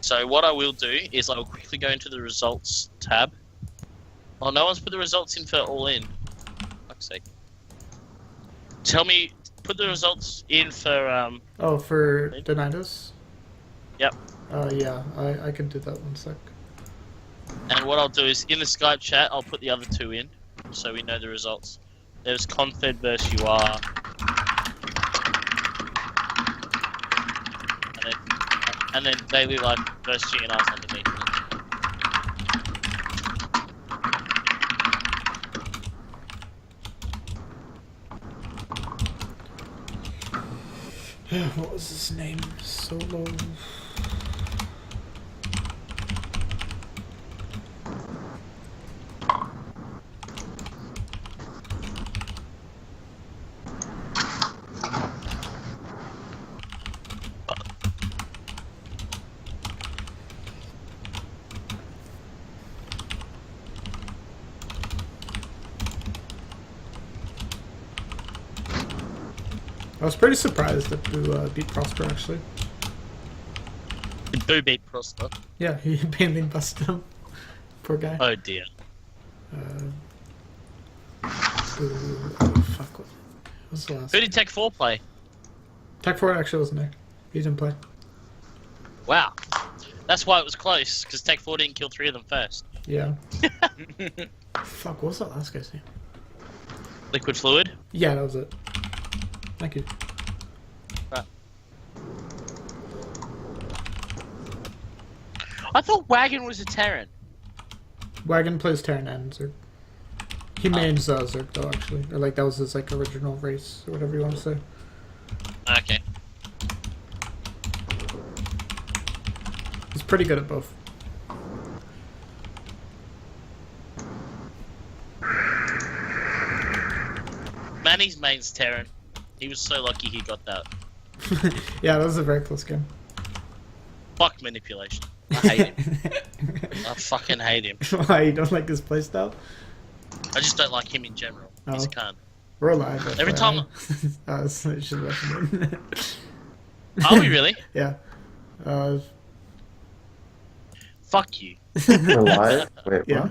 So what I will do is I will quickly go into the results tab. Oh, no one's put the results in for all in. Fuck's sake. Tell me, put the results in for Oh, for Denidos? Yep. Yeah, I can do that 1 sec. And what I'll do is in the Skype chat, Then put the other 2 in, so we know the results. There's Confed versus UR. And then Daily Life versus GNR's underneath. What was his name? Solo. I was pretty surprised that Boo beat Prosper, actually. Did Boo beat Prosper? Yeah, he mainly busted him. Poor guy. Oh dear. Boo, oh, fuck. What was the last Who did Tech 4 play? Tech 4 actually wasn't there. He didn't play. Wow. That's why it was close, because Tech 4 didn't kill 3 of them first. Yeah. Fuck, what was that last guy's name? Liquid Fluid? Yeah, that was it. Thank you. Right. I thought Wagon was a Terran. Wagon plays Terran and Zerg. He mains Zerg though, actually. Or like that was his like original race or whatever you want to say. Okay. He's pretty good at both. Manny's main's Terran. He was so lucky he got that. Yeah, that was a very close game. Fuck manipulation. I hate him. I fucking hate him. Why, you don't like his playstyle? I just don't like him in general. He's a cunt. We're alive. Every time. So you should mention it. Are we really? Yeah. Fuck you. We're live? Wait, Yeah.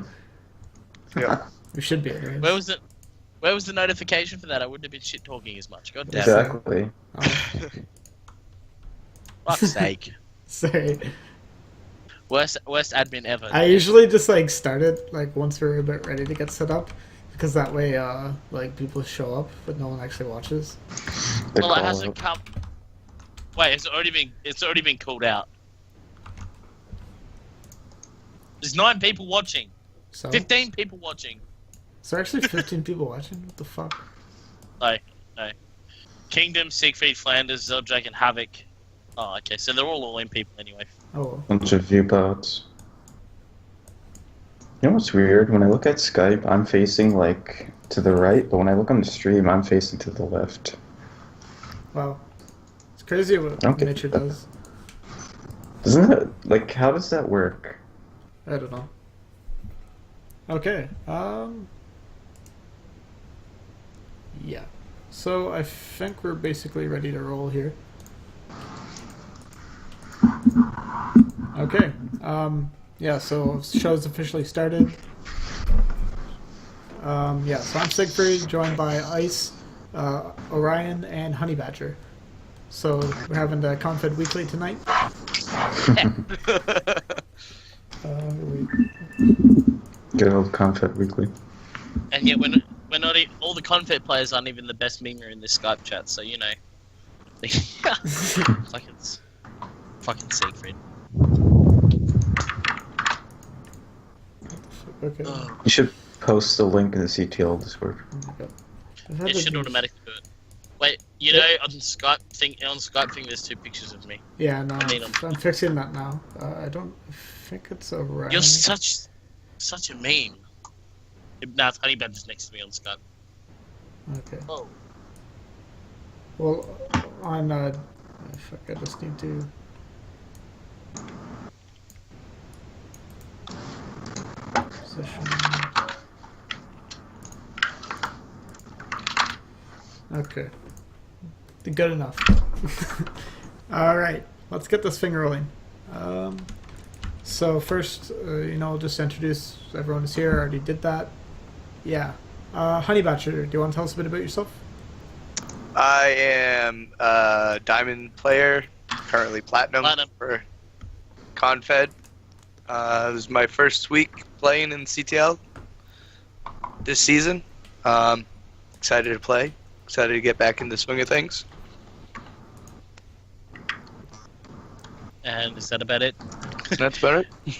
what? Yeah. We should be anyways. Where was it? Where was the notification for that? I wouldn't have been shit talking as much. God damn it. Exactly. Fuck's sake. Sorry. Worst admin ever. I usually just like start it like once we're a bit ready to get set up, because that way like people show up but no one actually watches. Well, it hasn't come. Wait, it's already been called out. There's 9 people watching. So 15 people watching. is there actually 15 people watching? What the fuck? No. Kingdom, Siegfried, Flanders, Zeldrak, and Havoc. Oh, okay, so they're all in people anyway. Oh well. Bunch of viewbots. You know what's weird? When I look at Skype, I'm facing like to the right, but when I look on the stream, I'm facing to the left. Wow. It's crazy what nature does. Doesn't it? Like, how does that work? I don't know. Okay. Yeah. So I think we're basically ready to roll here. Okay. Yeah, so show's officially started. Yeah, so I'm Siegfried, joined by Ice, Orion, and HoneyBadger. So we're having the Confed Weekly tonight. Good old Confed Weekly. And yet, we're not all the Confed players aren't even the best memer in this Skype chat, so you know. Fucking Siegfried. Okay. You should post the link in the CTL Discord. It should automatically do it. Wait, you know, on Skype thing, there's 2 pictures of me. Yeah, no, I mean, I'm fixing that now. I don't think it's around. You're such a meme. Nah, it's HoneyBadger's next to me on Skype. Okay. Oh. Well, on fuck, I just need to. Position. Okay. Good enough. All right, let's get this thing rolling. So first, just introduce everyone who's here. I already did that. Yeah. HoneyBadger, do you want to tell us a bit about yourself? I am a Diamond player, currently Platinum for Confed. This is my first week playing in CTL this season. Excited to play. Excited to get back in the swing of things. And is that about it? That's about it.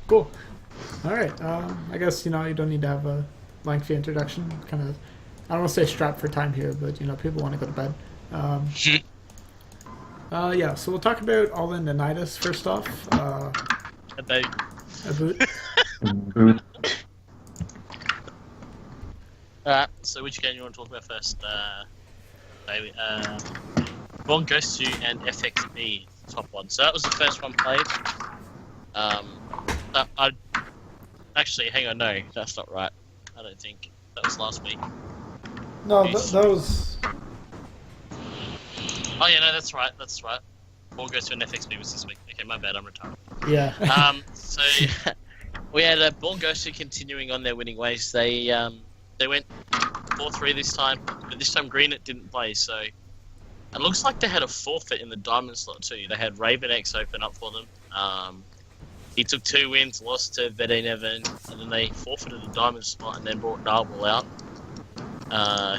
Cool. All right. I guess you don't need to have a lengthy introduction. Kind of, I don't want to say strapped for time here, but people want to go to bed. Yeah. So we'll talk about All In and Nidus first off. About. Alright, so which game you want to talk about first? Baby, Born Ghost 2 and FXB, top one. So that was the first one played. Actually, hang on, no, that's not right. I don't think. That was last week. No, that was... Oh yeah, no, that's right, Born Ghost 2 and FXB was this week. Okay, my bad, I'm retired. Yeah. So we had Born Ghost 2 continuing on their winning ways. They went 4-3 this time, but this time Greenit didn't play, so it looks like they had a forfeit in the diamond slot too. They had Raven X open up for them. He took 2 wins, lost to Vede Nevin, and then they forfeited the diamond spot and then brought Narble out,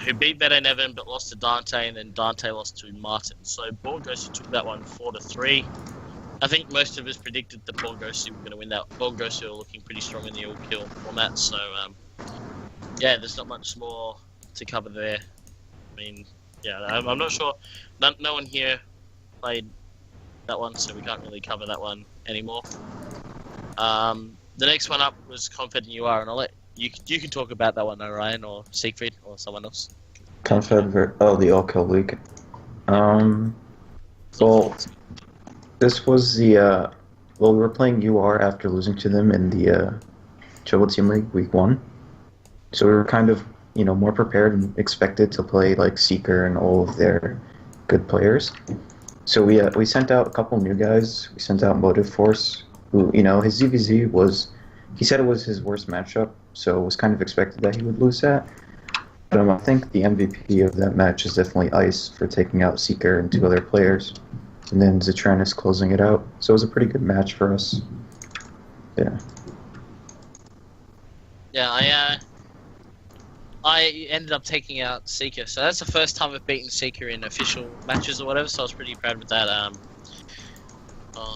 who beat Vede Nevin but lost to Dante, and then Dante lost to Martin. So Born Ghost took that one 4-3. I think most of us predicted that Born Ghost were going to win that. Born Ghost are looking pretty strong in the all-kill format, so yeah, there's not much more to cover there. I mean, yeah, I'm not sure. No one here played that one, so we can't really cover that one anymore. The next one up was Confed and UR, and I'll let you can talk about that one, Orion or Siegfried or someone else. Confed, the all-kill league. Well, this was the we were playing UR after losing to them in the Choboweekly Team League Week 1. So we were kind of, more prepared and expected to play like Seeker and all of their good players. So we sent out a couple new guys. We sent out Motive Force, who, his ZVZ was, he said it was his worst matchup, so it was kind of expected that he would lose that. But I think the MVP of that match is definitely Ice for taking out Seeker and 2 other players. And then Zitranus closing it out. So it was a pretty good match for us. Yeah. Yeah, I ended up taking out Seeker, so that's the first time I've beaten Seeker in official matches or whatever, so I was pretty proud with that.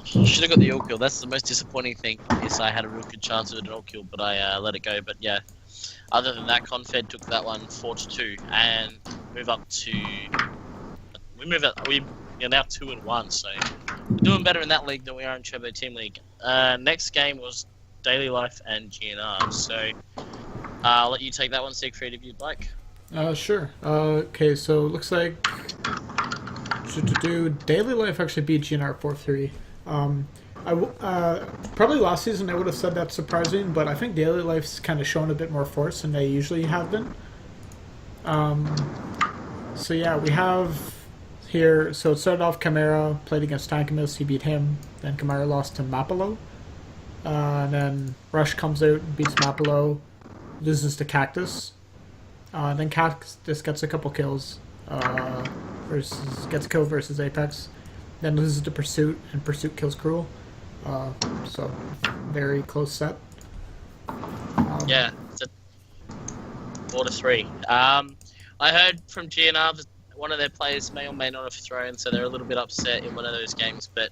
Should have got the all kill. That's the most disappointing thing, is I had a real good chance of an all kill, but I let it go. But yeah, other than that, Confed took that one 4-2, and we are now 2-1, so we're doing better in that league than we are in Choboweekly Team League. Next game was Daily Life and GNR, so I'll let you take that one, Siegfried, if you'd like. Sure. Okay, so it looks like Daily Life actually beat GNR 4-3. Probably last season I would have said that's surprising, but I think Daily Life's kind of shown a bit more force than they usually have been. So yeah, we have here, so it started off Chimera, played against Tankamus, he beat him, then Chimera lost to Mapilo, and then Rush comes out and beats Mapilo, loses to Cactus, then Cactus gets a couple kills, gets a kill versus Apex, then loses to Pursuit, and Pursuit kills Cruel, so very close set. Yeah, it's a 4-3. I heard from GNR that one of their players may or may not have thrown, so they're a little bit upset in one of those games. But,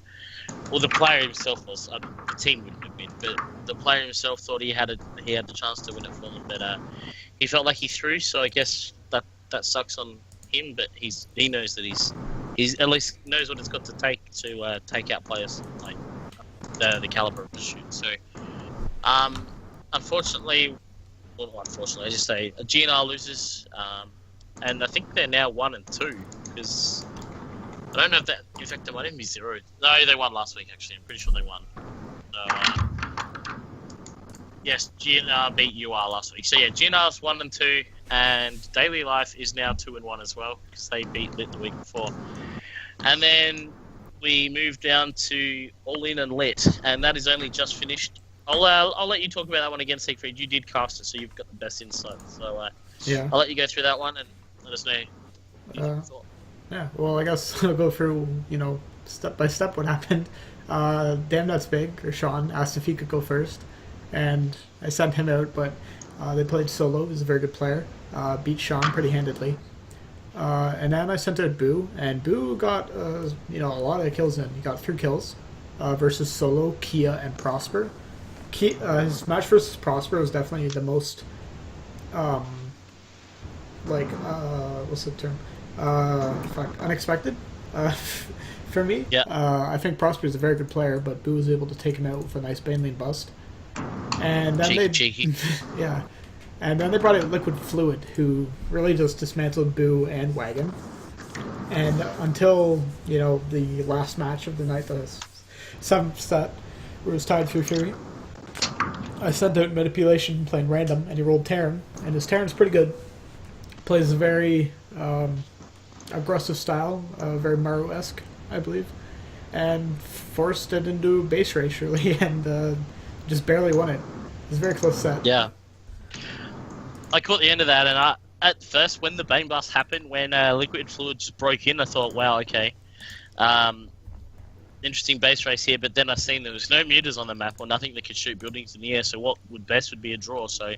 well, the player himself was. The team wouldn't have been, but the player himself thought he had the chance to win it for them. But he felt like he threw, so I guess that sucks on him. But he knows that he's at least knows what it's got to take out players like the caliber of the shoot. So, unfortunately, I just say GNR loses. And I think they're now 1-2, because I don't know if that, in fact, they might even be 0. No, they won last week, actually. I'm pretty sure they won. So, yes, GNR beat UR last week. So yeah, GNR's 1-2, and Daily Life is now 2-1 as well, because they beat Lit the week before. And then we move down to All In and Lit, and that is only just finished. I'll let you talk about that one again, Siegfried. You did cast it, so you've got the best insight. So Yeah. I'll let you go through that one and let us know. Yeah, well, I guess I'll go through, step by step what happened. Damn That's Big, or Sean, asked if he could go first, and I sent him out, but they played solo. He's a very good player. Beat Sean pretty handedly. And then I sent out Boo, and Boo got, a lot of kills in. He got 3 kills versus Solo, Kia, and Prosper. His match versus Prosper was definitely the most, what's the term? Unexpected for me. Yeah. I think Prosper is a very good player, but Boo was able to take him out with a nice Banelane bust. And then cheeky. Yeah. And then they brought out Liquid Fluid, who really just dismantled Boo and Wagon. And until, the last match of the night, the 7th set, where it was tied 3-3, I sent out Manipulation playing random, and he rolled Terran. And his Terran's pretty good. Plays a very aggressive style, very Maru-esque, I believe. And forced it into base race, really, and just barely won it. It was a very close set. Yeah. I caught the end of that, and at first, when the Bane Blast happened, when Liquid Fluid just broke in, I thought, wow, okay. Interesting base race here, but then I seen there was no mutas on the map or nothing that could shoot buildings in the air, so what would be a draw. So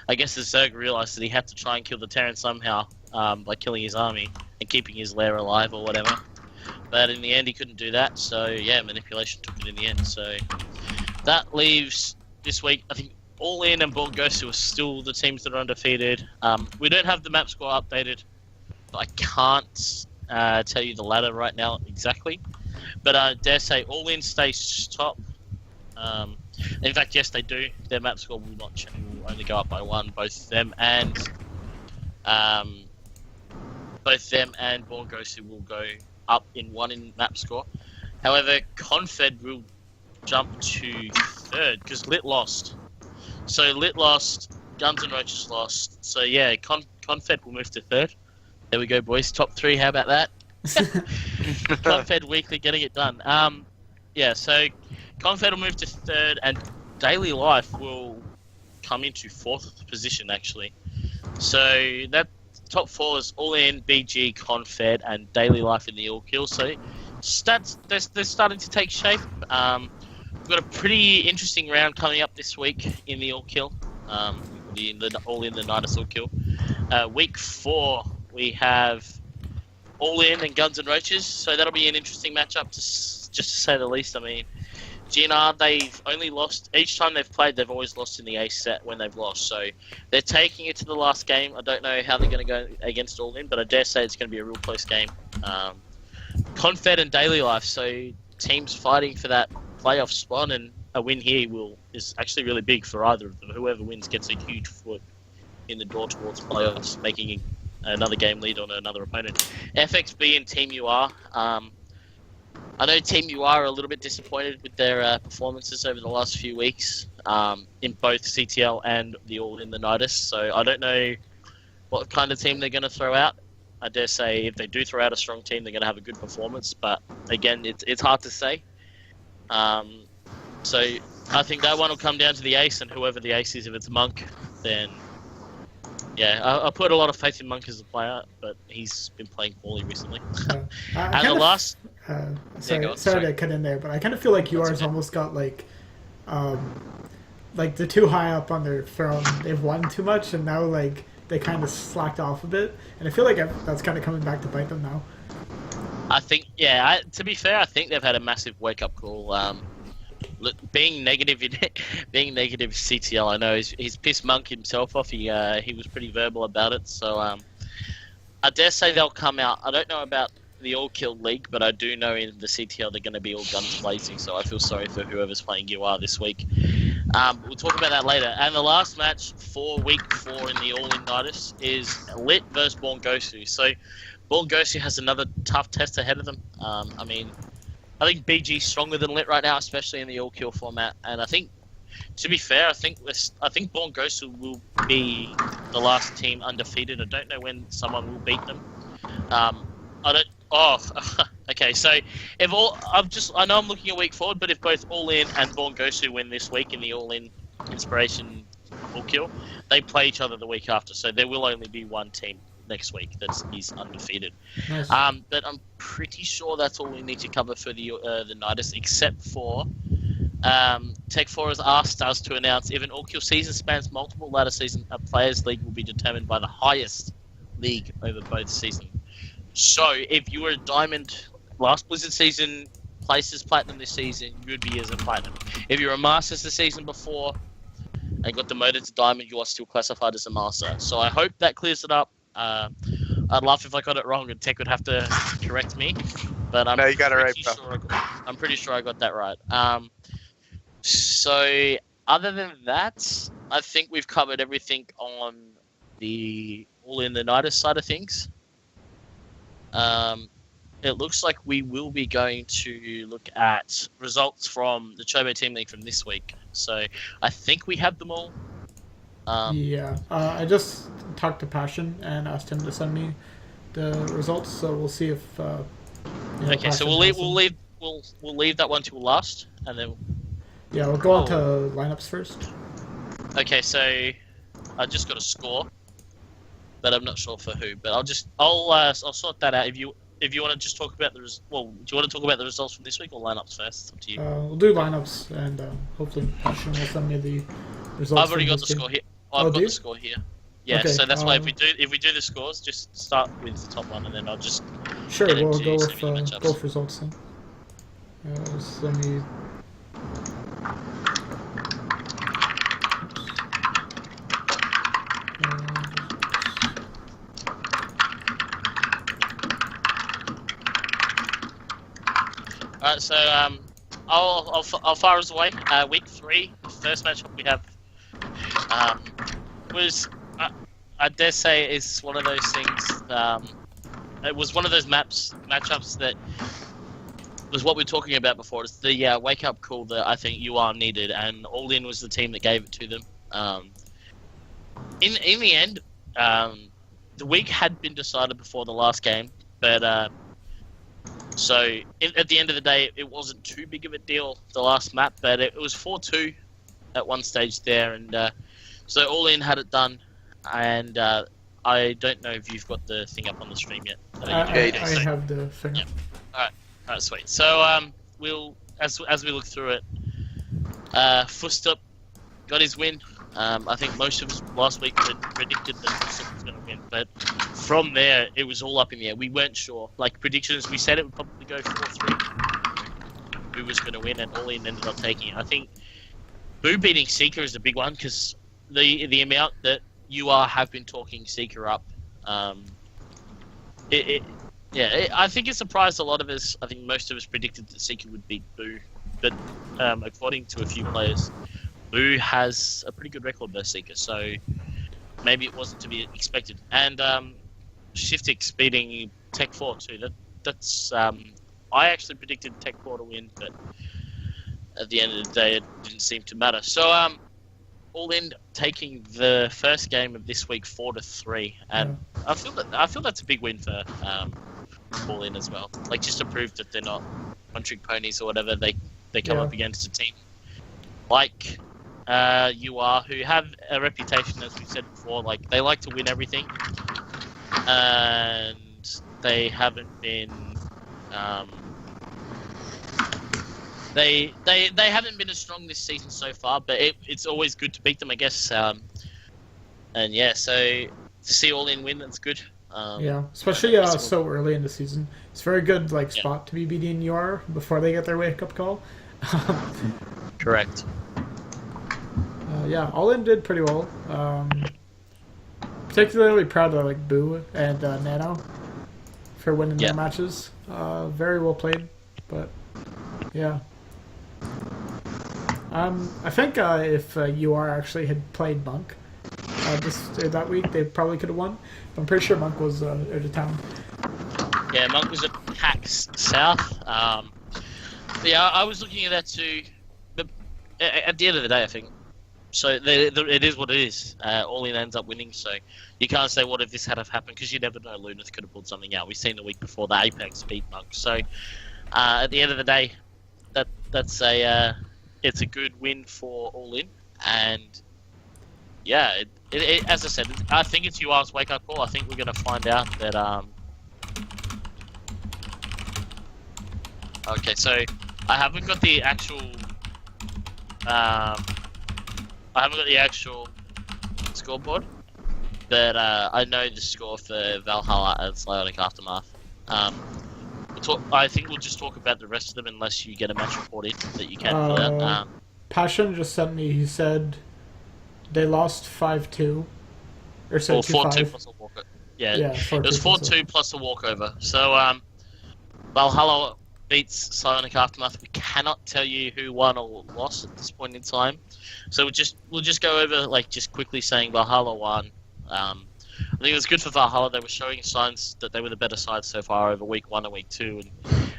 I guess the Zerg realised that he had to try and kill the Terran somehow by killing his army and keeping his lair alive or whatever. But in the end, he couldn't do that, so yeah, Manipulation took it in the end. So that leaves this week, I think, All In and Born Ghost are still the teams that are undefeated. We don't have the map score updated, but I can't tell you the ladder right now exactly. But I dare say All In stays top. In fact, yes, they do. Their map score will not change. Will only go up by 1. Both them and Born Ghost will go up in 1 in map score. However, Confed will jump to 3rd because Lit lost. So Lit lost, Guns and Roaches lost. So yeah, Confed will move to 3rd. There we go, boys. Top 3. How about that? Confed Weekly getting it done. Yeah, so Confed will move to 3rd, and Daily Life will come into 4th position actually. So that top 4 is All In, BG, Confed, and Daily Life in the All Kill. So stats they're starting to take shape. We've got a pretty interesting round coming up this week in the All Kill. All In the Nidus All Kill. Week 4 we have All In and Guns and Roaches, so that'll be an interesting matchup, just to say the least. I mean, GNR, they've only lost, each time they've played, they've always lost in the ace set when they've lost, so they're taking it to the last game. I don't know how they're going to go against All In, but I dare say it's going to be a real close game. Confed and Daily Life, so teams fighting for that playoff spot, and a win here is actually really big for either of them. Whoever wins gets a huge foot in the door towards playoffs, making another game lead on another opponent. FXB and Team UR. I know Team UR are a little bit disappointed with their performances over the last few weeks in both CTL and the All In the Nidus. So I don't know what kind of team they're going to throw out. I dare say if they do throw out a strong team, they're going to have a good performance. But again, it's hard to say. So I think that one will come down to the ace, and whoever the ace is, if it's Monk, then yeah, I put a lot of faith in Monk as a player, but he's been playing poorly recently. And the last... sorry to cut in there, but I kind of feel like UR's almost got like they're too high up on their throne. They've won too much, and now like they kind of slacked off a bit. And I feel like that's kind of coming back to bite them now. I think, yeah. To be fair, I think they've had a massive wake-up call. Being negative CTL, I know he's pissed Monk himself off. He was pretty verbal about it. So I dare say they'll come out. I don't know about the All Kill League, but I do know in the CTL they're going to be all guns blazing. So I feel sorry for whoever's playing UR this week. We'll talk about that later. And the last match for week 4 in the All In Nidus is Lit versus Born Gosu. So Born Gosu has another tough test ahead of them. I mean, I think BG's stronger than Lit right now, especially in the All Kill format. And I think, to be fair, I think Born Gosu will be the last team undefeated. I don't know when someone will beat them. Okay, so if I know I'm looking a week forward, but if both All In and Born Gosu win this week in the All In Inspiration Full Kill, they play each other the week after. So there will only be one team next week that is undefeated. Nice. But I'm pretty sure that's all we need to cover for the Nidus, except for Tech 4 has asked us to announce if an All Kill season spans multiple ladder season, a players' league will be determined by the highest league over both seasons. So if you were a Diamond last Blizzard season, placed as Platinum this season, you would be as a Platinum. If you're a Masters the season before and got demoted to Diamond, you are still classified as a Master. So I hope that clears it up. I'd laugh if I got it wrong and Tech would have to correct me, but No, you got it right, bro. I'm pretty sure I got that right. So other than that, I think we've covered everything on the All in the Nidus side of things. It looks like we will be going to look at results from the Chobo Team League from this week. So I think we have them all. I just talked to Passion and asked him to send me the results, so we'll see if. Okay, so we'll leave that one till last, and then. Yeah, we'll go on to lineups first. Okay, so I just got a score, but I'm not sure for who. But I'll sort that out. If you want to just talk about do you want to talk about the results from this week or lineups first? It's up to you. We'll do lineups, and hopefully Passion will send me the results. I've already got the score here. I've got the score here. Yeah, okay, so that's why if we do the scores, just start with the top one, and then I'll just sure we'll go with results then. Just let me. Alright, so I'll fire us away. Week 3, the first matchup we have was I dare say is one of those things. It was one of those matchups that was what we were talking about before. It's the wake up call that I think UR needed, and All In was the team that gave it to them. In the end, the week had been decided before the last game, but so at the end of the day, it wasn't too big of a deal, the last map, but it was 4-2 at one stage there, and so All In had it done, and I don't know if you've got the thing up on the stream yet. I have the thing. Yeah. Alright, sweet. So we'll as we look through it, Fustup got his win. I think most of us last week had predicted that Fustup was going to win, but from there it was all up in the air. We weren't sure. Like predictions, we said it would probably go 4-3. Who was going to win, and All In ended up taking it. I think Boo beating Seeker is a big one because the amount that UR have been talking Seeker up, I think it surprised a lot of us. I think most of us predicted that Seeker would beat Boo, but according to a few players, Boo has a pretty good record versus Seeker, so maybe it wasn't to be expected. And Shiftix beating Tech 4 too. That's I actually predicted Tech 4 to win, but at the end of the day, it didn't seem to matter. So All In taking the first game of this week 4-3, and I feel that's a big win for All In as well. Like just to prove that they're not one-trick ponies or whatever. They come up against a team like UR, who have a reputation, as we said before, like they like to win everything, and they haven't been. They haven't been as strong this season so far, but it's always good to beat them, I guess. And yeah, so to see All In win, that's good. Especially so early in the season. It's a very good spot to be beating UR before they get their wake up call. Correct. All In did pretty well. Particularly proud of Boo and Nano for winning their matches. Very well played, but yeah. I think if UR actually had played Monk that week, they probably could have won. I'm pretty sure Monk was out of town. Yeah, Monk was at PAX South. I was looking at that too. But at the end of the day, I think So it is what it is. All in ends up winning, so you can't say what if this had have happened, because you never know. Lunath could have pulled something out. We've seen the week before the Apex beat Monk. So at the end of the day, that's it's a good win for All In, and yeah, as I said, I think it's UR's wake up call. I think we're gonna find out that Okay, so I haven't got the actual scoreboard, but I know the score for Valhalla and Psionic Aftermath. I think we'll just talk about the rest of them unless you get a match report in that you can pull out. Passion just sent me. He said they lost 5-2, or so 4-2 plus a walkover. Yeah, it was 4-2 plus a walkover. So Valhalla beats Psionic Aftermath. We cannot tell you who won or lost at this point in time. So we'll just go over just quickly saying Valhalla won. I think it was good for Valhalla. They were showing signs that they were the better side so far over week 1 and week 2. And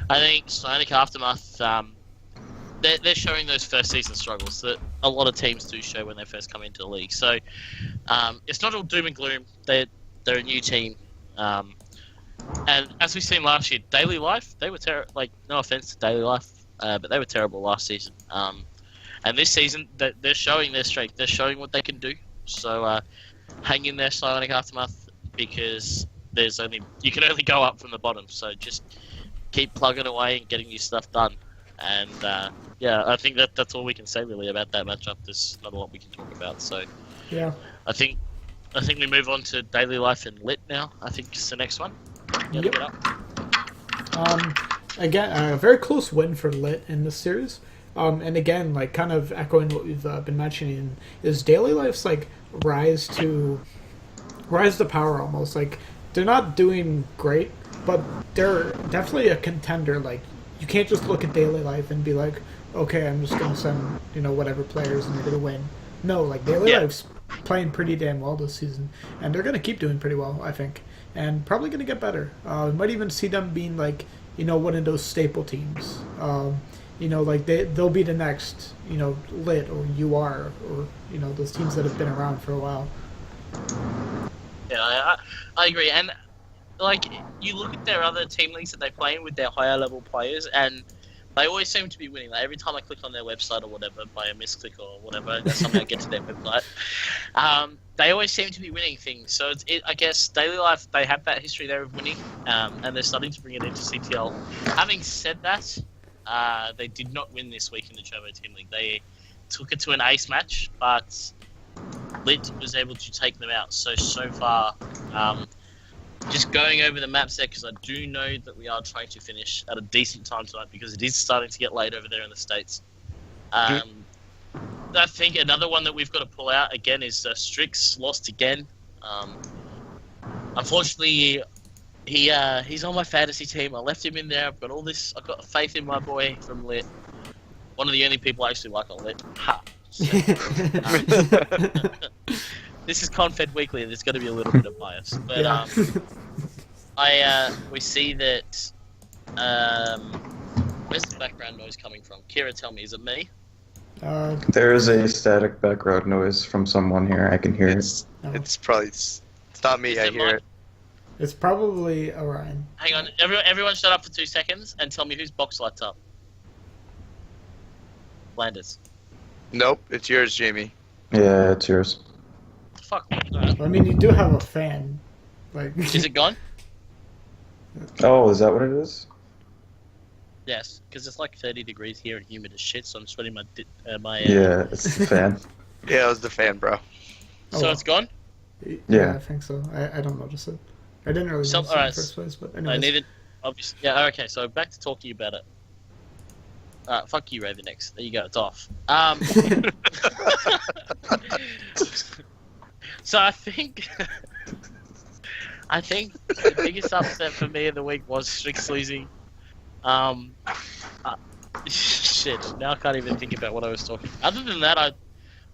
I think Psionic Aftermath, they're showing those first season struggles that a lot of teams do show when they first come into the league. So it's not all doom and gloom. They're a new team. And as we've seen last year, Daily Life, they were terrible. No offense to Daily Life, but they were terrible last season. And this season, they're showing their strength. They're showing what they can do. So hang in there, Psionic Aftermath, because you can only go up from the bottom. So just keep plugging away and getting your stuff done. And yeah, I think that's all we can say really about that matchup. There's not a lot we can talk about. So yeah, I think we move on to Daily Life and Lit now. I think it's the next one. Yeah, yep. Look it up. Again, a very close win for Lit in this series. And again, kind of echoing what we've been mentioning, is Daily Life's rise to power almost. They're not doing great, but they're definitely a contender. You can't just look at Daily Life and be like, okay, I'm just gonna send whatever players and they're gonna win. No, Daily Life's playing pretty damn well this season, and they're gonna keep doing pretty well, I think, and probably gonna get better. We might even see them being one of those staple teams. They'll be the next Lit or UR or those teams that have been around for a while. Yeah, I agree. And you look at their other team leagues that they play in with their higher level players, and they always seem to be winning. Every time I click on their website or whatever, by a misclick or whatever, somehow get to their website, they always seem to be winning things. So I guess Daily Life, they have that history there of winning, and they're starting to bring it into CTL. Having said that, they did not win this week in the Chobo Team League. They took it to an ace match, but Lit was able to take them out. So far, just going over the maps there, because I do know that we are trying to finish at a decent time tonight, because it is starting to get late over there in the States. I think another one that we've got to pull out again is Strix lost again. Unfortunately, he's on my fantasy team. I left him in there. I've got faith in my boy from Lit. One of the only people I actually like on Lit. Ha! So, this is Confed Weekly. There's got to be a little bit of bias, but we see that. Where's the background noise coming from? Kira, tell me, is it me? There is a static background noise from someone here. I can hear it. It's probably it's not me. I hear it. It's probably Orion. Hang on, everyone shut up for 2 seconds and tell me whose box lights up. Landers. Nope, it's yours, Jamie. Yeah, it's yours. Fuck. Right. I mean, you do have a fan. Is it gone? Oh, is that what it is? Yes, because it's 30 degrees here and humid as shit, so I'm sweating my. Yeah, it's the fan. Yeah, it was the fan, bro. So it's gone? Yeah, I think so. I don't notice it. I didn't really notice it in the first place, but anyways. I needed, obviously. Yeah, okay, so back to talking about it. Fuck you, Ravenex. There you go, it's off. So I think the biggest upset for me of the week was Strix losing. Shit, now I can't even think about what I was talking. Other than that,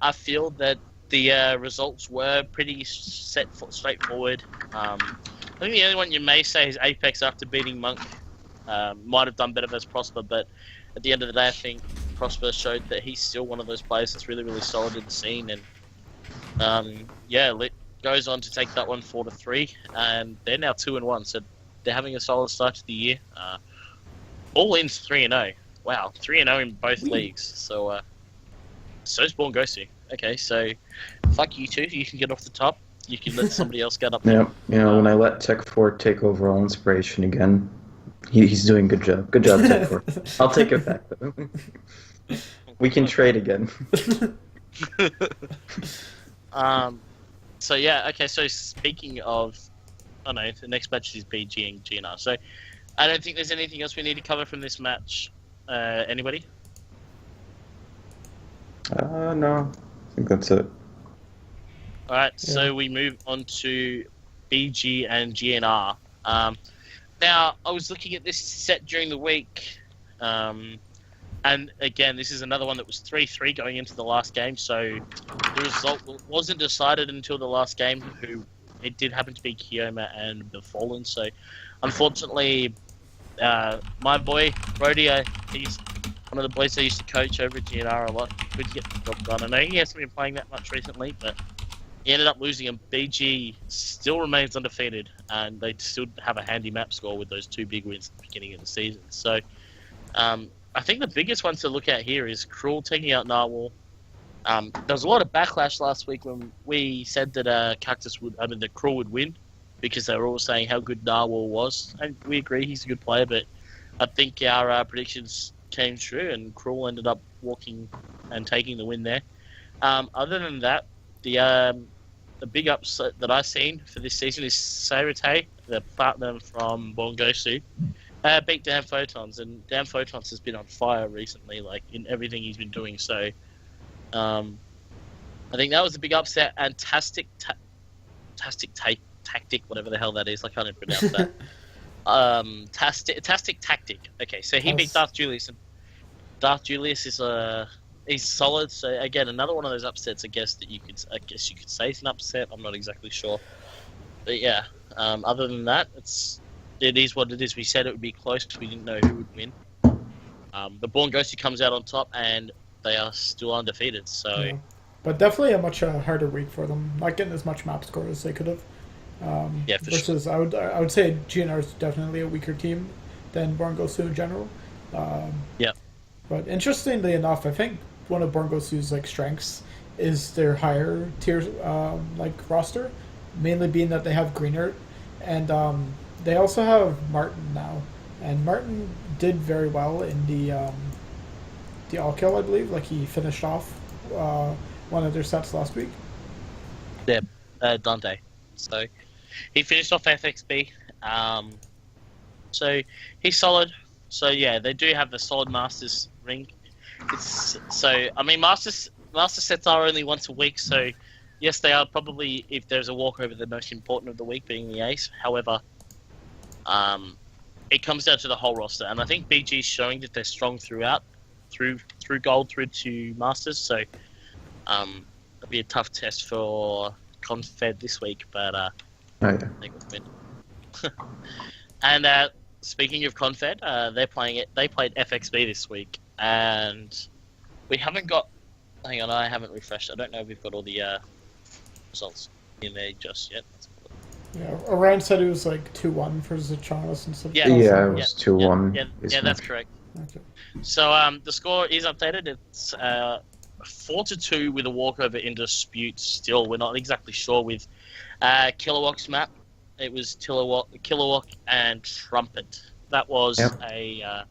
I feel that the results were pretty straightforward. I think the only one you may say is Apex after beating Monk. Might have done better versus Prosper, but at the end of the day, I think Prosper showed that he's still one of those players that's really, really solid in the scene, and goes on to take that one 4-3, and they're now 2-1, so they're having a solid start to the year. All in's 3-0. Wow, 3-0 in both leagues. So, so's Born Ghosty. Okay, so fuck you two. You can get off the top. You can let somebody else get up there. Yeah, when I let Tech 4 take over all inspiration again, he's doing good job. Good job, Tech 4. I'll take it back, though. We can trade again. So yeah, okay. So speaking of, I don't know, the next match is BG and GNR. So I don't think there's anything else we need to cover from this match. Anybody? No. I think that's it. All right. Yeah. So we move on to BG and GNR. Now I was looking at this set during the week, and again, this is another one that was 3-3 going into the last game. So the result wasn't decided until the last game. It did happen to be Kioma and the Fallen. So unfortunately, my boy Brody, he's one of the boys I used to coach over at GNR a lot. He couldn't get the job done. I know he hasn't been playing that much recently, but he ended up losing, and BG still remains undefeated, and they still have a handy map score with those 2 big wins at the beginning of the season. So I think the biggest one to look at here is Cruel taking out Narwhal. There was a lot of backlash last week when we said that that Cruel would win, because they were all saying how good Narwhal was, and we agree he's a good player, but I think our predictions came true, and Cruel ended up walking and taking the win there. Other than that, the big upset that I've seen for this season is Sairate, the partner from Born Ghosty, beat Damn Photons, and Damn Photons has been on fire recently, like in everything he's been doing. So I think that was a big upset, and Tastic Tactic, whatever the hell that is, I can't even pronounce that. Tastic Tactic. Okay, so he beat Darth Julius, and Darth Julius is he's solid. So again, another one of those upsets. I guess you could say it's an upset. I'm not exactly sure, but yeah. Other than that, it is what it is. We said it would be close. We didn't know who would win. The Born Ghosty comes out on top, and they are still undefeated. So, Yeah. But definitely a much harder week for them. Not getting as much map score as they could have. Yeah, for sure. Versus, I would say GNR is definitely a weaker team than Born Ghosty in general. Yeah. But interestingly enough, I think one of Born Ghosty's strengths is their higher tier roster, mainly being that they have Greenert, and they also have Martin now, and Martin did very well in the all kill, I believe. Like, he finished off one of their sets last week. Yeah, Dante. So he finished off FXB. So he's solid. So yeah, they do have the solid Masters ring. Master sets are only once a week. So yes, they are probably, if there's a walkover, the most important of the week, being the ace. However, it comes down to the whole roster, and I think BG is showing that they're strong throughout, through gold through to Masters. So it'll be a tough test for Confed this week, but they will win. And speaking of Confed, they played FXB this week, and we haven't got. Hang on, I haven't refreshed. I don't know if we've got all the results in there just yet. Yeah, Orion said it was 2-1 for Zachonis and stuff. Yeah, it was 2-1. Yeah, that's correct. Okay. So the score is updated. It's 4-2 with a walkover in dispute. Still, we're not exactly sure with Kilowog's map. It was Kilowog and Trumpet. That was a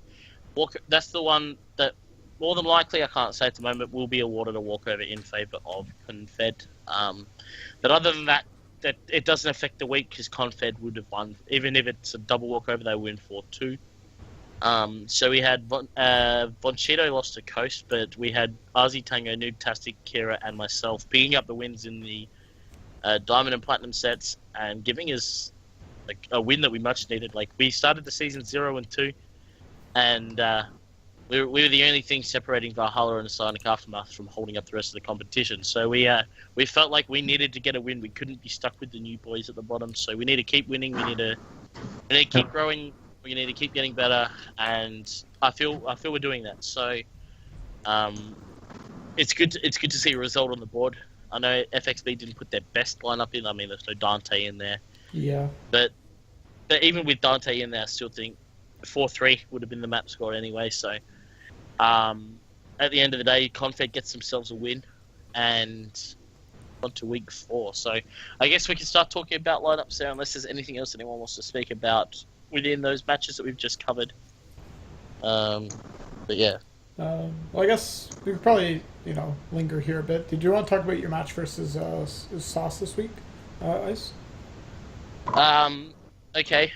walk. That's the one that more than likely, I can't say at the moment, will be awarded a walkover in favour of Confed. But other than that, it doesn't affect the week, because Confed would have won. Even if it's a double walkover, they win 4-2. So we had Bonchito lost to Coast, but we had Ozzy, Tango, Noob, Tastic, Kira, and myself picking up the wins in the Diamond and Platinum sets, and giving us a win that we much needed. We started the season 0-2, and we were the only thing separating Valhalla and Sonic Aftermath from holding up the rest of the competition. So we felt like we needed to get a win. We couldn't be stuck with the new boys at the bottom. So we need to keep winning. We need to keep growing. We need to keep getting better, and I feel we're doing that. So It's good to see a result on the board. I know FXB didn't put their best lineup in. I mean, there's no Dante in there. Yeah. But even with Dante in there, I still think 4-3 would have been the map score anyway. So, at the end of the day, Confed gets themselves a win, and on to week 4. So, I guess we can start talking about lineups there, unless there's anything else anyone wants to speak about within those matches that we've just covered. But yeah. Well, I guess we could probably, linger here a bit. Did you want to talk about your match versus Sauce this week, Ice? Okay.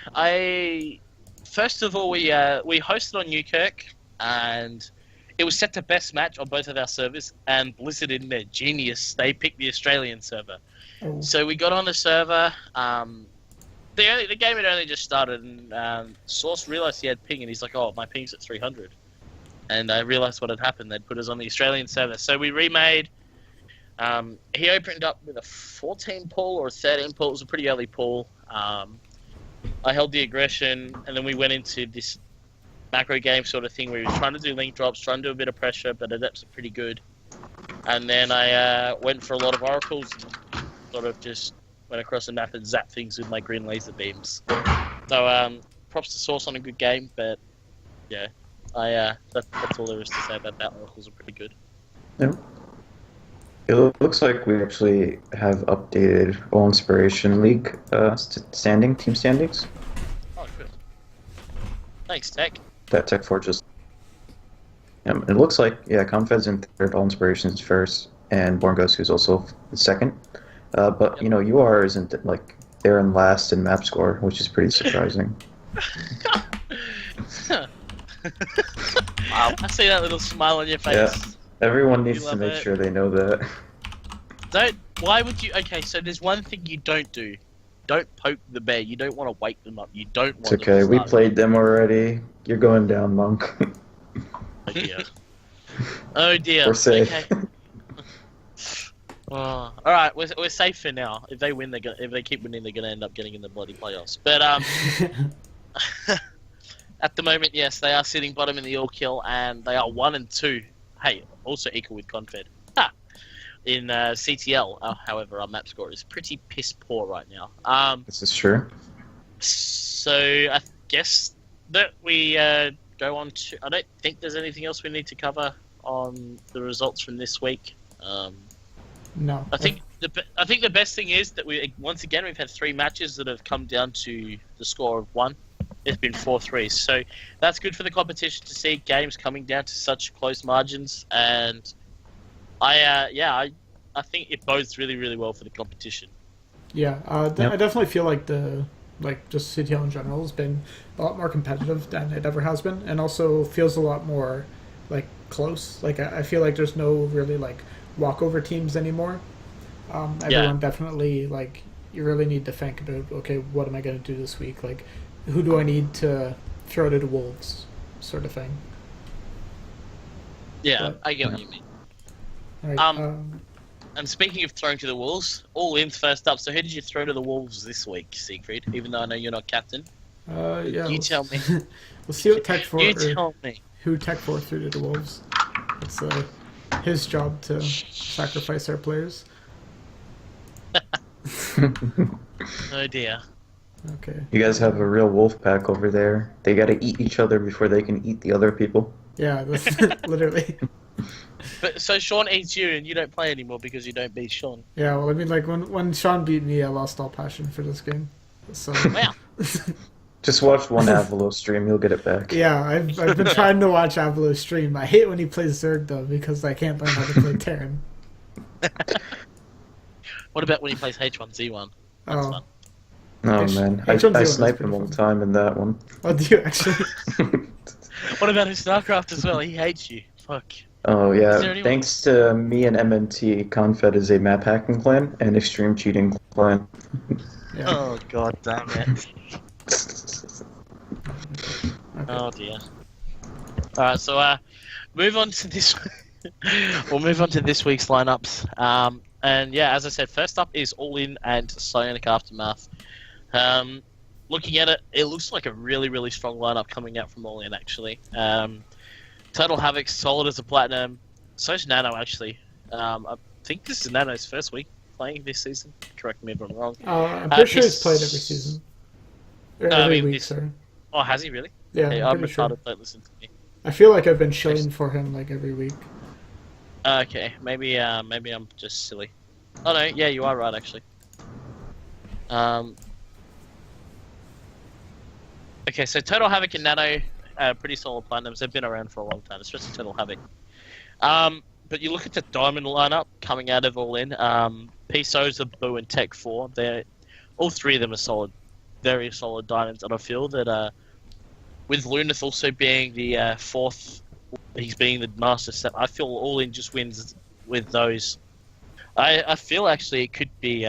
First of all, we hosted on Newkirk, and it was set to best match on both of our servers. And Blizzard, in their genius, they picked the Australian server. Oh. So we got on the server. The game had only just started, and Source realized he had ping, and he's like, "Oh, my ping's at 300." And I realized what had happened. They'd put us on the Australian server. So we remade. He opened up with a 14 pull or a 13 pull. It was a pretty early pull. I held the aggression, and then we went into this macro game sort of thing where we were trying to do link drops, trying to do a bit of pressure, but adepts are pretty good. And then I went for a lot of oracles, and sort of just went across the map and zapped things with my green laser beams. So props to Source on a good game, but yeah. That's all there is to say about that. Oracles are pretty good. Yeah. It looks like we actually have updated All Inspiration League team standings. Oh, good. Thanks, Tech. That Tech Forge just. It looks like, Confed's in third, All Inspiration's first, and Born Ghost, who's also second. But, Yep. UR isn't, they're in last in map score, which is pretty surprising. Wow. I see that little smile on your face. Yeah. Everyone needs to love make it. sure they know that. Why would you... Okay, so there's one thing you don't do. Don't poke the bear. You don't want to wake them up. You don't want It's them okay, to we start. played them already. You're going down, Monk. Oh dear. Oh dear. We're safe. Okay. Oh, all right, we're safe for now. If they win, if they keep winning, they're gonna end up getting in the bloody playoffs. But at the moment, yes, they are sitting bottom in the all kill, and they are 1 and 2. Hey, also equal with Confed. In CTL, however, our map score is pretty piss poor right now. This is true. So I guess that we go on to. I don't think there's anything else we need to cover on the results from this week. No. I think the best thing is that we've had 3 matches that have come down to the score of 1. It's been 4-3, so that's good for the competition to see games coming down to such close margins. And I think it bodes really, really well for the competition. Yeah, I definitely feel like just CTL in general has been a lot more competitive than it ever has been, and also feels a lot more close. I feel like there's no really walkover teams anymore. Everyone definitely you really need to think about, okay, what am I going to do this week? Who do I need to throw to the wolves, sort of thing. Yeah, I get what you mean. All right, And speaking of throwing to the wolves, all in's first up. So who did you throw to the wolves this week, Siegfried? Even though I know you're not captain. yeah. You tell me. We'll see what Tech 4 You tell me. who Tech 4 threw to the wolves. It's his job to sacrifice our players. Oh dear. Okay. You guys have a real wolf pack over there. They gotta eat each other before they can eat the other people. Yeah, that's literally. But so Sean eats you, and you don't play anymore because you don't beat Sean. Yeah, well, I mean, when Sean beat me, I lost all passion for this game. So. Wow. Just watch one Avalo stream, you'll get it back. Yeah, I've been trying to watch Avalo stream. I hate when he plays Zerg though because I can't learn how to play Terran. What about when he plays H1Z1? That's fun. Oh man, I snipe him all the time in that one. Oh, do you actually? What about his StarCraft as well? He hates you. Fuck. Oh yeah, anyone... thanks to me and MMT, Confed is a map hacking clan and extreme cheating clan. Yeah. Oh god damn it. Okay. Oh dear. Alright, so move on to this we'll move on to this week's lineups. And yeah, as I said, first up is All In and Psionic Aftermath. Looking at it, it looks like a really, really strong lineup coming out from All In actually. Total Havoc, solid as a platinum. So's Nano, actually. I think this is Nano's first week playing this season. Correct me if I'm wrong. I'm pretty sure he's played every season. Or every week, sorry. Oh, has he really? Yeah, hey, I'm retarded, pretty sure. don't listen to me. I feel like I've been shilling for him like every week. Okay, maybe I'm just silly. Oh no, yeah, you are right actually. Okay, so Total Havoc and Nano, pretty solid platinums. They've been around for a long time, especially Total Havoc. But you look at the Diamond lineup coming out of All In. Piso's, Boo, and Tech 4. All three of them are solid, very solid diamonds, and I feel that with Lunith also being the fourth, he's being the master step. I feel All In just wins with those. I feel actually it could be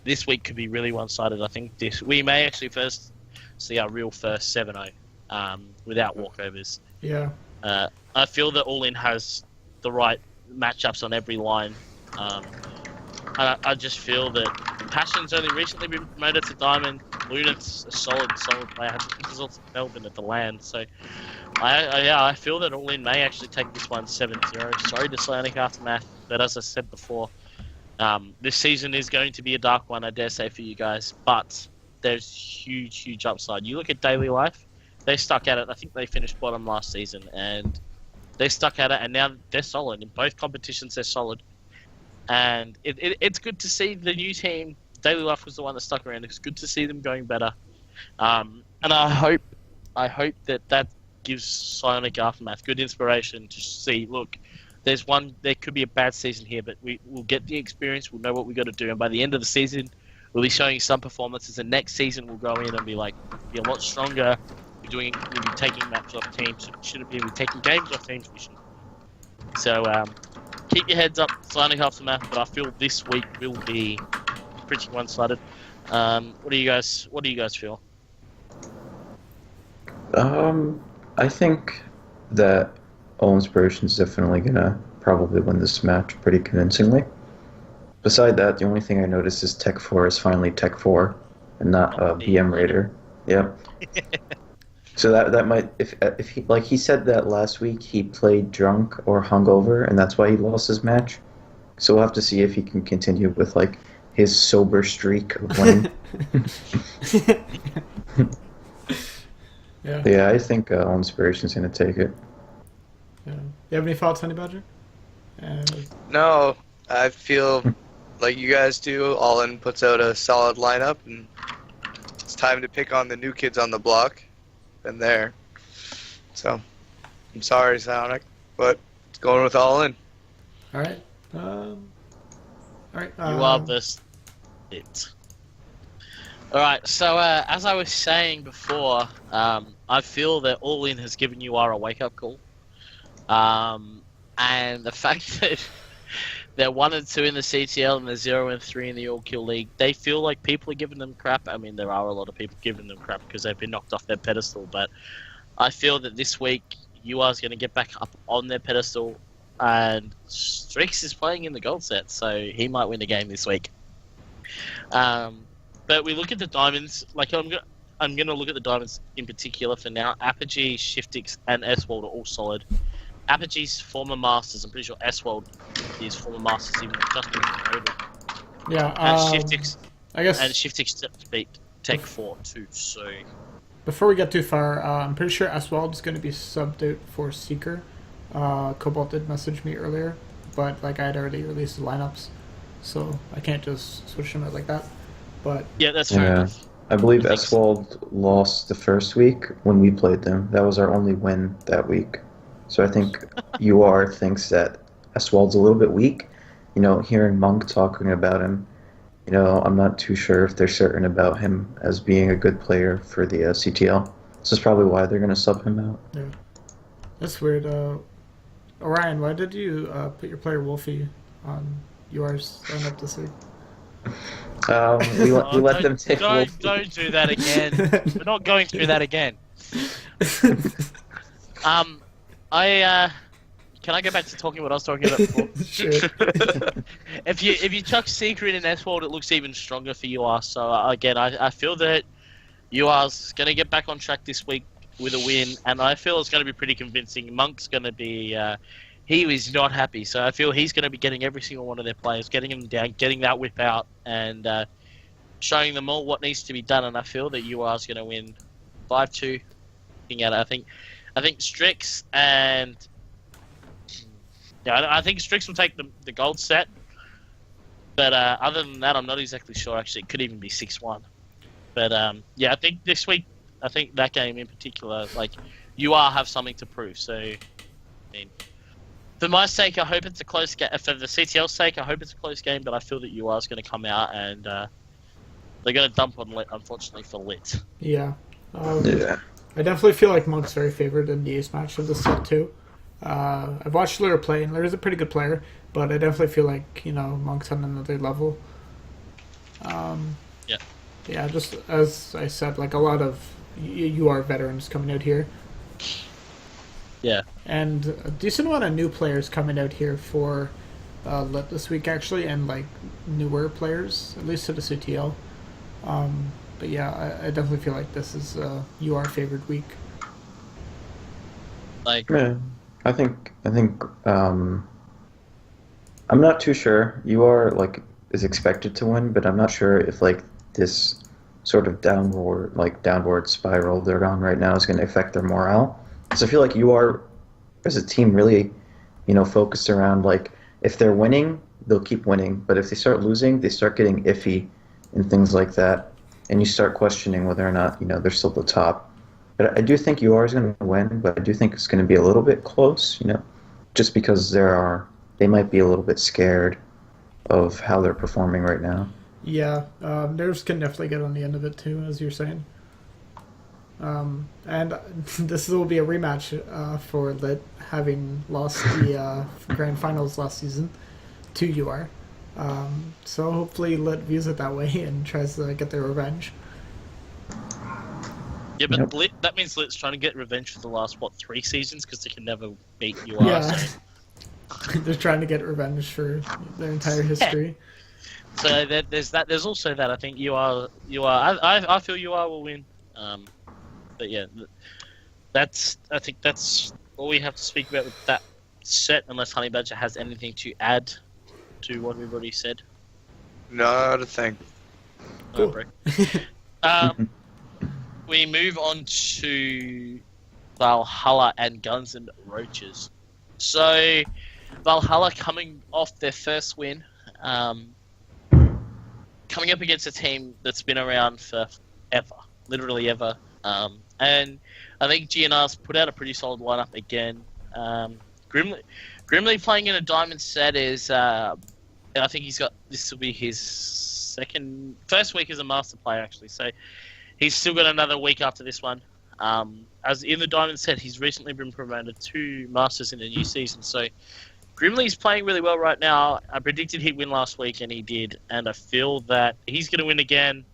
this week could be really one-sided. I think we may actually first see our real first 7-0 without walkovers. Yeah. I feel that All In has the right matchups on every line. I just feel that Passion's only recently been promoted to Diamond. Lunith's a solid player. He's also Melbourne at the land. So, I feel that All In may actually take this one 7-0. Sorry to Sonic Aftermath, but as I said before, this season is going to be a dark one, I dare say, for you guys. But there's huge upside. You look at Daily Life, they stuck at it. I think they finished bottom last season, and they stuck at it, and now they're solid. In both competitions, they're solid. And it's good to see the new team. Daily Life was the one that stuck around. It's good to see them going better. And I hope that gives Psionic Aftermath good inspiration to see, look, there could be a bad season here, but we'll get the experience, we'll know what we got to do, and by the end of the season, we'll be showing some performances, and next season we'll go in and be a lot stronger. We'll be taking maps off teams. We shouldn't be taking games off teams. We should. So keep your heads up, Psionic Aftermath. But I feel this week will be pretty one-sided. What do you guys feel? I think that All Inspiration is definitely gonna probably win this match pretty convincingly. Beside that, the only thing I noticed is Tech 4 is finally Tech 4 and not BM Raider. Yep. So that might, if he, like he said that last week, he played drunk or hungover, and that's why he lost his match. So we'll have to see if he can continue with like his sober streak of winning. Yeah, I think All Inspiration's gonna take it. Yeah. You have any thoughts, HoneyBadger? No, I feel like you guys do. All In puts out a solid lineup, and it's time to pick on the new kids on the block. Been there. So, I'm sorry, Sonic, but it's going with All In. All right. All right. You are this. All right. So, as I was saying before, I feel that All In has given you a wake-up call, and the fact that they're 1-2 in the CTL and they're 0-3 in the All Kill League, they feel like people are giving them crap. I mean, there are a lot of people giving them crap because they've been knocked off their pedestal, but I feel that this week UR's going to get back up on their pedestal, and Strix is playing in the gold set, so he might win a game this week. But we look at the diamonds. Like I'm gonna look at the diamonds in particular for now. Apogee, Shiftix, and S-World are all solid. Apogee's former masters. I'm pretty sure S-World is former masters, even just been promoted. Yeah. And Shiftix. I guess. And Shiftix beat Tech 4 too. So. Before we get too far, I'm pretty sure S-World is going to be subbed out for Seeker. Cobalt did message me earlier, but like I had already released the lineups, so I can't just switch them out like that. But yeah, that's fair enough. I believe S-World lost the first week when we played them. That was our only win that week. So I think UR thinks that S-World's a little bit weak. You know, hearing Monk talking about him, you know, I'm not too sure if they're certain about him as being a good player for the CTL. This is probably why they're going to sub him out. Yeah. That's weird. Orion, why did you put your player Wolfie on UR's lineup this week? We let them take Wolfie. Don't do that again. We're not going through that again. Can I go back to talking what I was talking about before? Sure. If you chuck Secret in S-World, it looks even stronger for UR. So again, I feel that UR's going to get back on track this week. with a win, and I feel it's going to be pretty convincing. Monk's going to be he is not happy, so I feel he's going to be getting every single one of their players, getting them down, getting that whip out, and showing them all what needs to be done. And I feel that UR is going to win 5-2. I think Strix and I think Strix will take the gold set. But other than that, I'm not exactly sure. Actually, it could even be 6-1. But I think this week, I think that game in particular, like UR have something to prove. So, I mean, for my sake, I hope it's a close game. For the CTL's sake, I hope it's a close game. But I feel that UR is going to come out and they're going to dump on Lit, unfortunately for Lit. Yeah. Yeah. I definitely feel like Monk's very favored in the ace match of the set too. I've watched Lure play, and Lure's a pretty good player, but I definitely feel like, Monk's on another level. Yeah, just as I said, like a lot of UR veterans coming out here. Yeah. And a decent amount of new players coming out here for Lit this week, actually, and like newer players, at least to the CTL. But yeah, I definitely feel like this is UR favored week. Like, Yeah. I think I'm not too sure. UR is expected to win, but I'm not sure if this sort of downward spiral they're on right now is going to affect their morale. So I feel like UR as a team really, focused around if they're winning, they'll keep winning, but if they start losing, they start getting iffy and things like that, and you start questioning whether or not they're still the top. But I do think UR is going to win, but I do think it's going to be a little bit close, just because they might be a little bit scared of how they're performing right now. Yeah, Nerves can definitely get on the end of it too, as you're saying. And this will be a rematch for Lit, having lost the grand finals last season to UR. So hopefully Lit views it that way and tries to get their revenge. Yeah, but Yep. Lit, that means Lit's trying to get revenge for the last, 3 seasons, because they can never beat UR. Yeah. So. They're trying to get revenge for their entire history. So there's that. There's also that. I think UR. I feel UR will win. But yeah, I think that's all we have to speak about with that set. Unless HoneyBadger has anything to add to what we've already said. Not a thing. Cool. We move on to Valhalla and Guns and Roaches. So Valhalla coming off their first win, coming up against a team that's been around for ever, literally ever. And I think GNR's put out a pretty solid lineup again. Grimly playing in a diamond set is, I think this will be his first week as a master player actually. So he's still got another week after this one. As in the diamond set, he's recently been promoted to masters in the new season. So Grimly's playing really well right now. I predicted he'd win last week, and he did. And I feel that he's going to win again.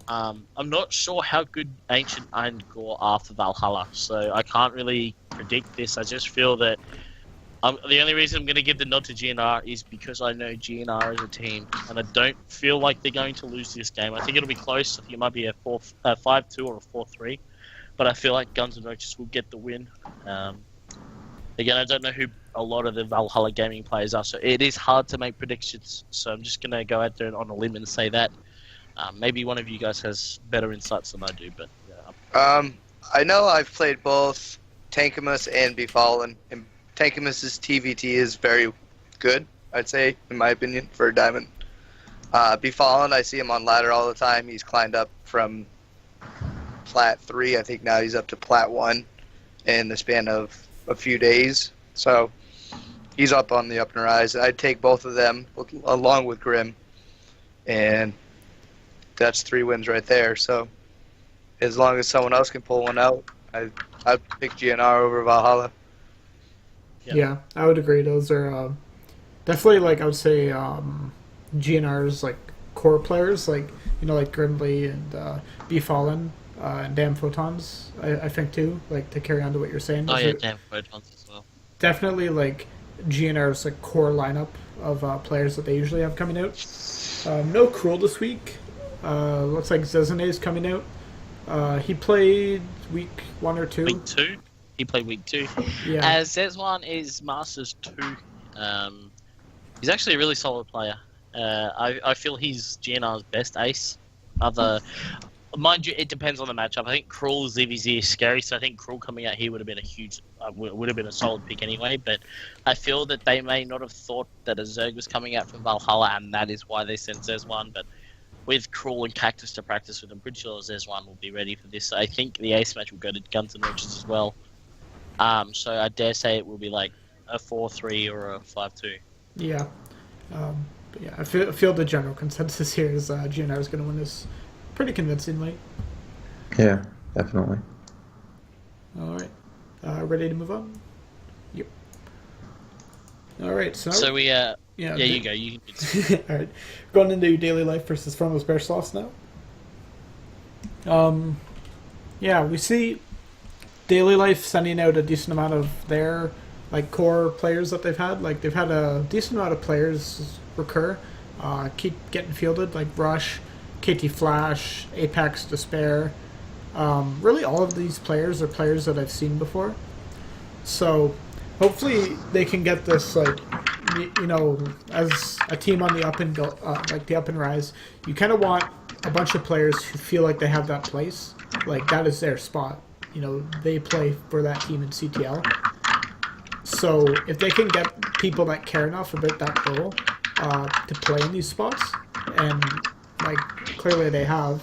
I'm not sure how good Ancient and Gore are for Valhalla, so I can't really predict this. I just feel that the only reason I'm going to give the nod to GNR is because I know GNR as a team, and I don't feel like they're going to lose this game. I think it'll be close. I think it might be a 5-2 or a 4-3, but I feel like Guns N' Roaches will get the win. Again, I don't know who a lot of the Valhalla gaming players are, so it is hard to make predictions. So I'm just going to go out there on a limb and say that. Maybe one of you guys has better insights than I do, but I know I've played both Tankamus and Befallen, and Tankamus's TVT is very good, I'd say, in my opinion, for a diamond. Befallen, I see him on ladder all the time. He's climbed up from Plat 3, I think now he's up to Plat 1 in the span of a few days. So he's up on the up and rise. I'd take both of them along with Grim, and that's 3 wins right there. So as long as someone else can pull one out, I'd pick GNR over Valhalla. Yeah, I would agree. Those are definitely, I would say, GNR's, core players, like Grimly and Befallen and Damn Photons, I think, too, to carry on to what you're saying. oh yeah, Damn Photons as well. Definitely, GNR's, core lineup of players that they usually have coming out. No Cruel this week. Looks like Zezane is coming out. He played week 1 or 2. Week 2? He played week 2. Yeah. Zezwan is Masters 2. He's actually a really solid player. I feel he's GNR's best ace. Mind you, it depends on the matchup. I think Cruel ZVZ is scary, so I think Cruel coming out here would have been a huge, would have been a solid pick anyway. But I feel that they may not have thought that a Zerg was coming out from Valhalla, and that is why they sent Zezwan. But with Cruel and Cactus to practice with, I'm pretty sure Zezwan will be ready for this. I think the ace match will go to Guns and Roaches as well. So I dare say it will be like a 4-3 or a 5-2. Yeah. Yeah, I feel the general consensus here is GNR is going to win this pretty convincingly. Yeah, definitely. All right. Ready to move on? Yep. All right. So we yeah, you go. You can... All right. Going into daily life versus Formless Bear Sloths now. Yeah, we see daily life sending out a decent amount of their core players that they've had. Like they've had a decent amount of players recur, keep getting fielded, like Rush, KT Flash, Apex, Despair. Really, all of these players are players that I've seen before. So hopefully they can get this, as a team on the up and go, the up and rise. You kind of want a bunch of players who feel like they have that place, like that is their spot. They play for that team in CTL. So if they can get people that care enough about that role to play in these spots, and clearly they have,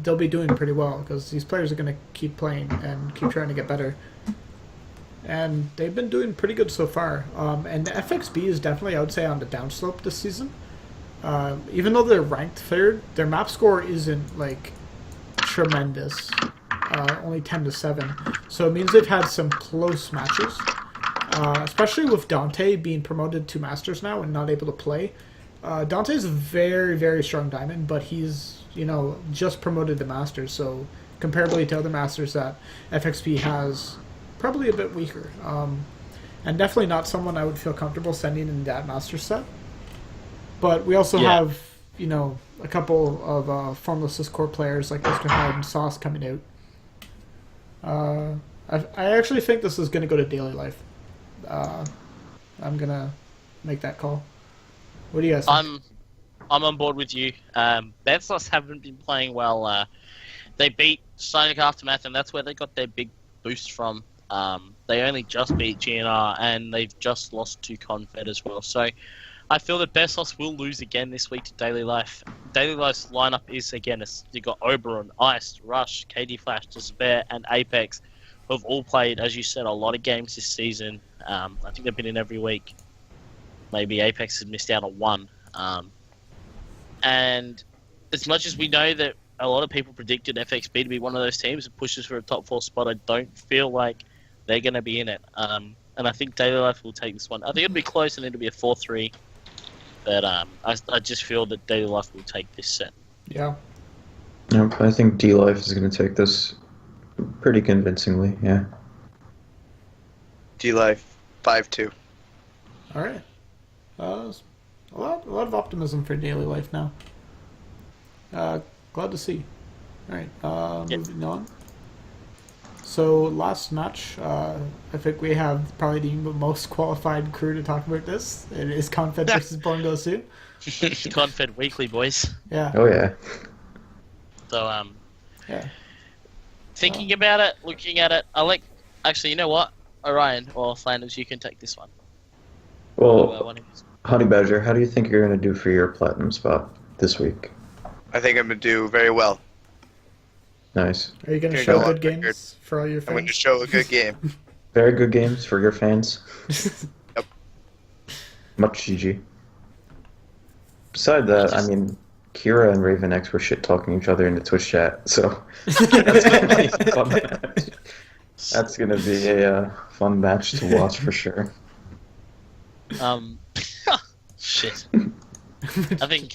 they'll be doing pretty well because these players are going to keep playing and keep trying to get better. And they've been doing pretty good so far. And FXB is definitely, I would say, on the downslope this season. Even though they're ranked third, their map score isn't tremendous. Only 10-7. So it means they've had some close matches. Especially with Dante being promoted to Masters now and not able to play. Dante's a very, very strong diamond, but he's, just promoted to Masters, so comparably to other Masters that FXP has, probably a bit weaker. And definitely not someone I would feel comfortable sending in that Masters set. But we also have, a couple of Formless Discord players like Mr. Hyde and Sauce coming out. I actually think this is going to go to daily life. I'm gonna make that call. What do you guys think? I'm on board with you. Bethlos haven't been playing well. They beat Sonic Aftermath, and that's where they got their big boost from. They only just beat GNR, and they've just lost to Confed as well. So I feel that Bethlos will lose again this week to Daily Life. Daily Life's lineup is, again, you've got Oberon, Ice, Rush, KD Flash, Despair, and Apex, who have all played, as you said, a lot of games this season. I think they've been in every week. Maybe Apex has missed out on one. And as much as we know that a lot of people predicted FXB to be one of those teams that pushes for a top 4 spot, I don't feel like they're going to be in it. And I think Daily Life will take this one. I think it'll be close and it'll be a 4-3. But I just feel that Daily Life will take this set. Yeah. Yep, I think D-Life is going to take this pretty convincingly, yeah. D-Life, 5-2. All right. A lot of optimism for daily life now. Glad to see. All right. Moving on. So last match, I think we have probably the most qualified crew to talk about this. It is Confed versus Bongo Sue. Confed Weekly, boys. Yeah. Oh yeah. So yeah. Thinking about it, looking at it, actually, you know what? Orion or Flanders, you can take this one. Well, HoneyBadger, how do you think you're going to do for your platinum spot this week? I think I'm going to do very well. Nice. Are you going to Gonna show go good on games record. for all your fans? I'm going to show a good game. Very good games for your fans. Yep. Much GG. Besides that, I mean, Kira and Raven X were shit-talking each other in the Twitch chat, so that's going to be a fun match. That's going to be a fun match to watch for sure. Shit. I think,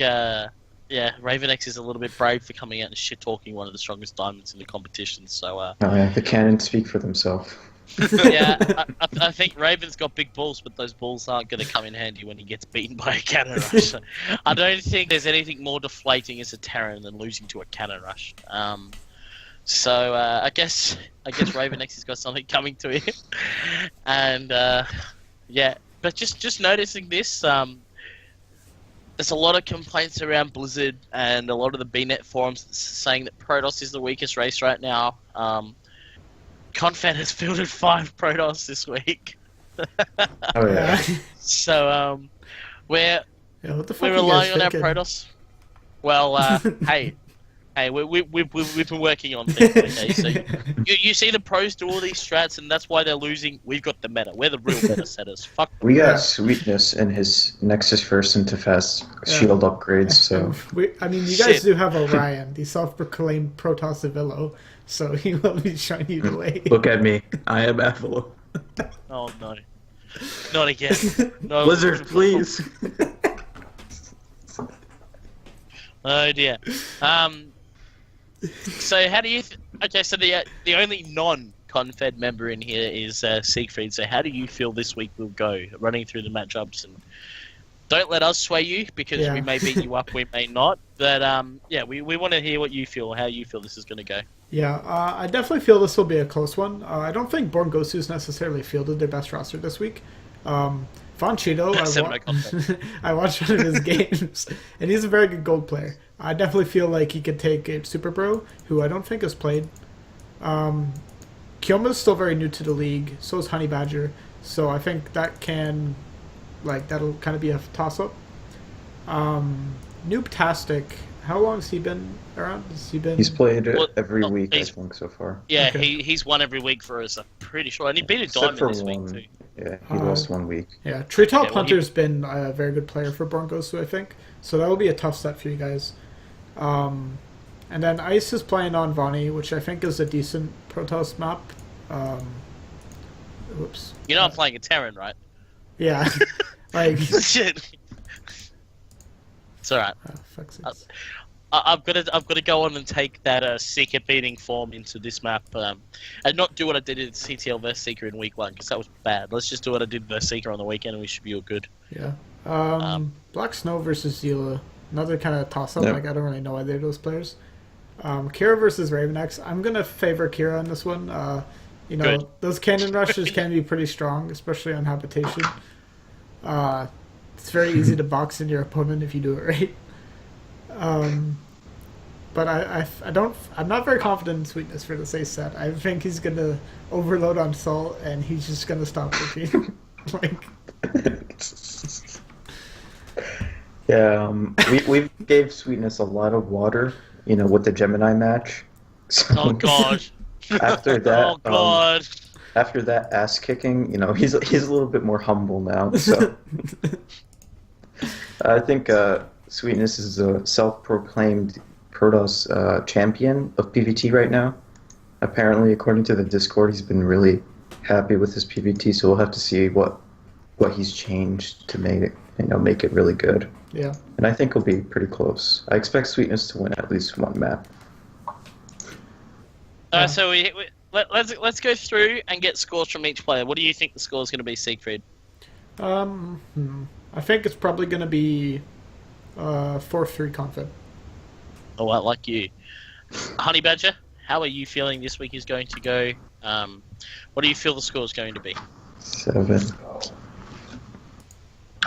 Raven X is a little bit brave for coming out and shit-talking one of the strongest diamonds in the competition, so... Oh yeah, the cannons speak for themselves. Yeah, I think Raven's got big balls, but those balls aren't going to come in handy when he gets beaten by a cannon rush. I don't think there's anything more deflating as a Terran than losing to a cannon rush. So I guess Raven X has got something coming to him, and yeah. But just noticing this, there's a lot of complaints around Blizzard and a lot of the BNet forums saying that Protoss is the weakest race right now. Confed has fielded 5 Protoss this week. Oh yeah. So we're what the fuck we're are you relying guys on our thinking? Protoss. Well, hey, we've been working on things. Okay, so you see the pros do all these strats, and that's why they're losing. We've got the meta. We're the real meta setters. Fuck. We got Yeah. Sweetness in his Nexus first into fast shield upgrades, so I mean, you guys Shit. do have Orion, the self-proclaimed Protoss Avillo, so he will be showing you the way. look at me. I am Avalon. Oh no, not again. No. Blizzard, please. Oh dear. So how do you? Okay, so the only non-Confed member in here is Siegfried. So how do you feel this week will go? Running through the matchups, and don't let us sway you because Yeah. we may beat you up, we may not. But yeah, we want to hear what you feel, how you feel this is going to go. Yeah, I definitely feel this will be a close one. I don't think Born Gosu's necessarily fielded their best roster this week. Von Cheeto, I watched one of his games, and he's a very good gold player. I definitely feel like he could take a Super Bro, who I don't think has played. Kyoma's still very new to the league, so is HoneyBadger, so I think that'll kind of be a toss-up. Noobtastic, how long has he been around? He's played Well, every week, I he's- think, so far. Yeah, Okay. he's won every week for us. I'm pretty sure, and he beat a Except diamond for this week one. too. Yeah, he lost 1 week. Yeah, Treetop Yeah, well, Hunter's been a very good player for Born Gosu, I think, so that will be a tough set for you guys. And then Ice is playing on Vani, which I think is a decent Protoss map. Whoops. You're not playing a Terran, right? Yeah. Like, Shit. It's alright. fuck's sakes. I've got to go on and take that Seeker beating form into this map, and not do what I did in CTL vs Seeker in week 1 because that was bad. Let's just do what I did vs Seeker on the weekend, and we should be all good. Yeah. Black Snow versus Zila. Another kind of toss-up. Yep. Like, I don't really know either of those players. Kira versus Ravenex. I'm going to favor Kira on this one. Good. Those cannon rushes can be pretty strong, especially on Habitation. It's very easy to box in your opponent if you do it right. But I'm not very confident in Sweetness for this ace set. I think he's going to overload on Salt, and he's just going to stop working. Yeah, we gave Sweetness a lot of water, with the Gemini match. So Oh god. after that, Oh god. after that ass kicking, he's a little bit more humble now. So I think Sweetness is a self-proclaimed Protoss champion of PvT right now. Apparently, according to the Discord, he's been really happy with his PvT. So we'll have to see what he's changed to make it really good. Yeah. And I think it'll be pretty close. I expect Sweetness to win at least one map. So let's go through and get scores from each player. What do you think the score is going to be, Siegfried? I think it's probably going to be 4-3 Confed. Oh, I like you. HoneyBadger, how are you feeling this week is going to go? What do you feel the score is going to be? 7.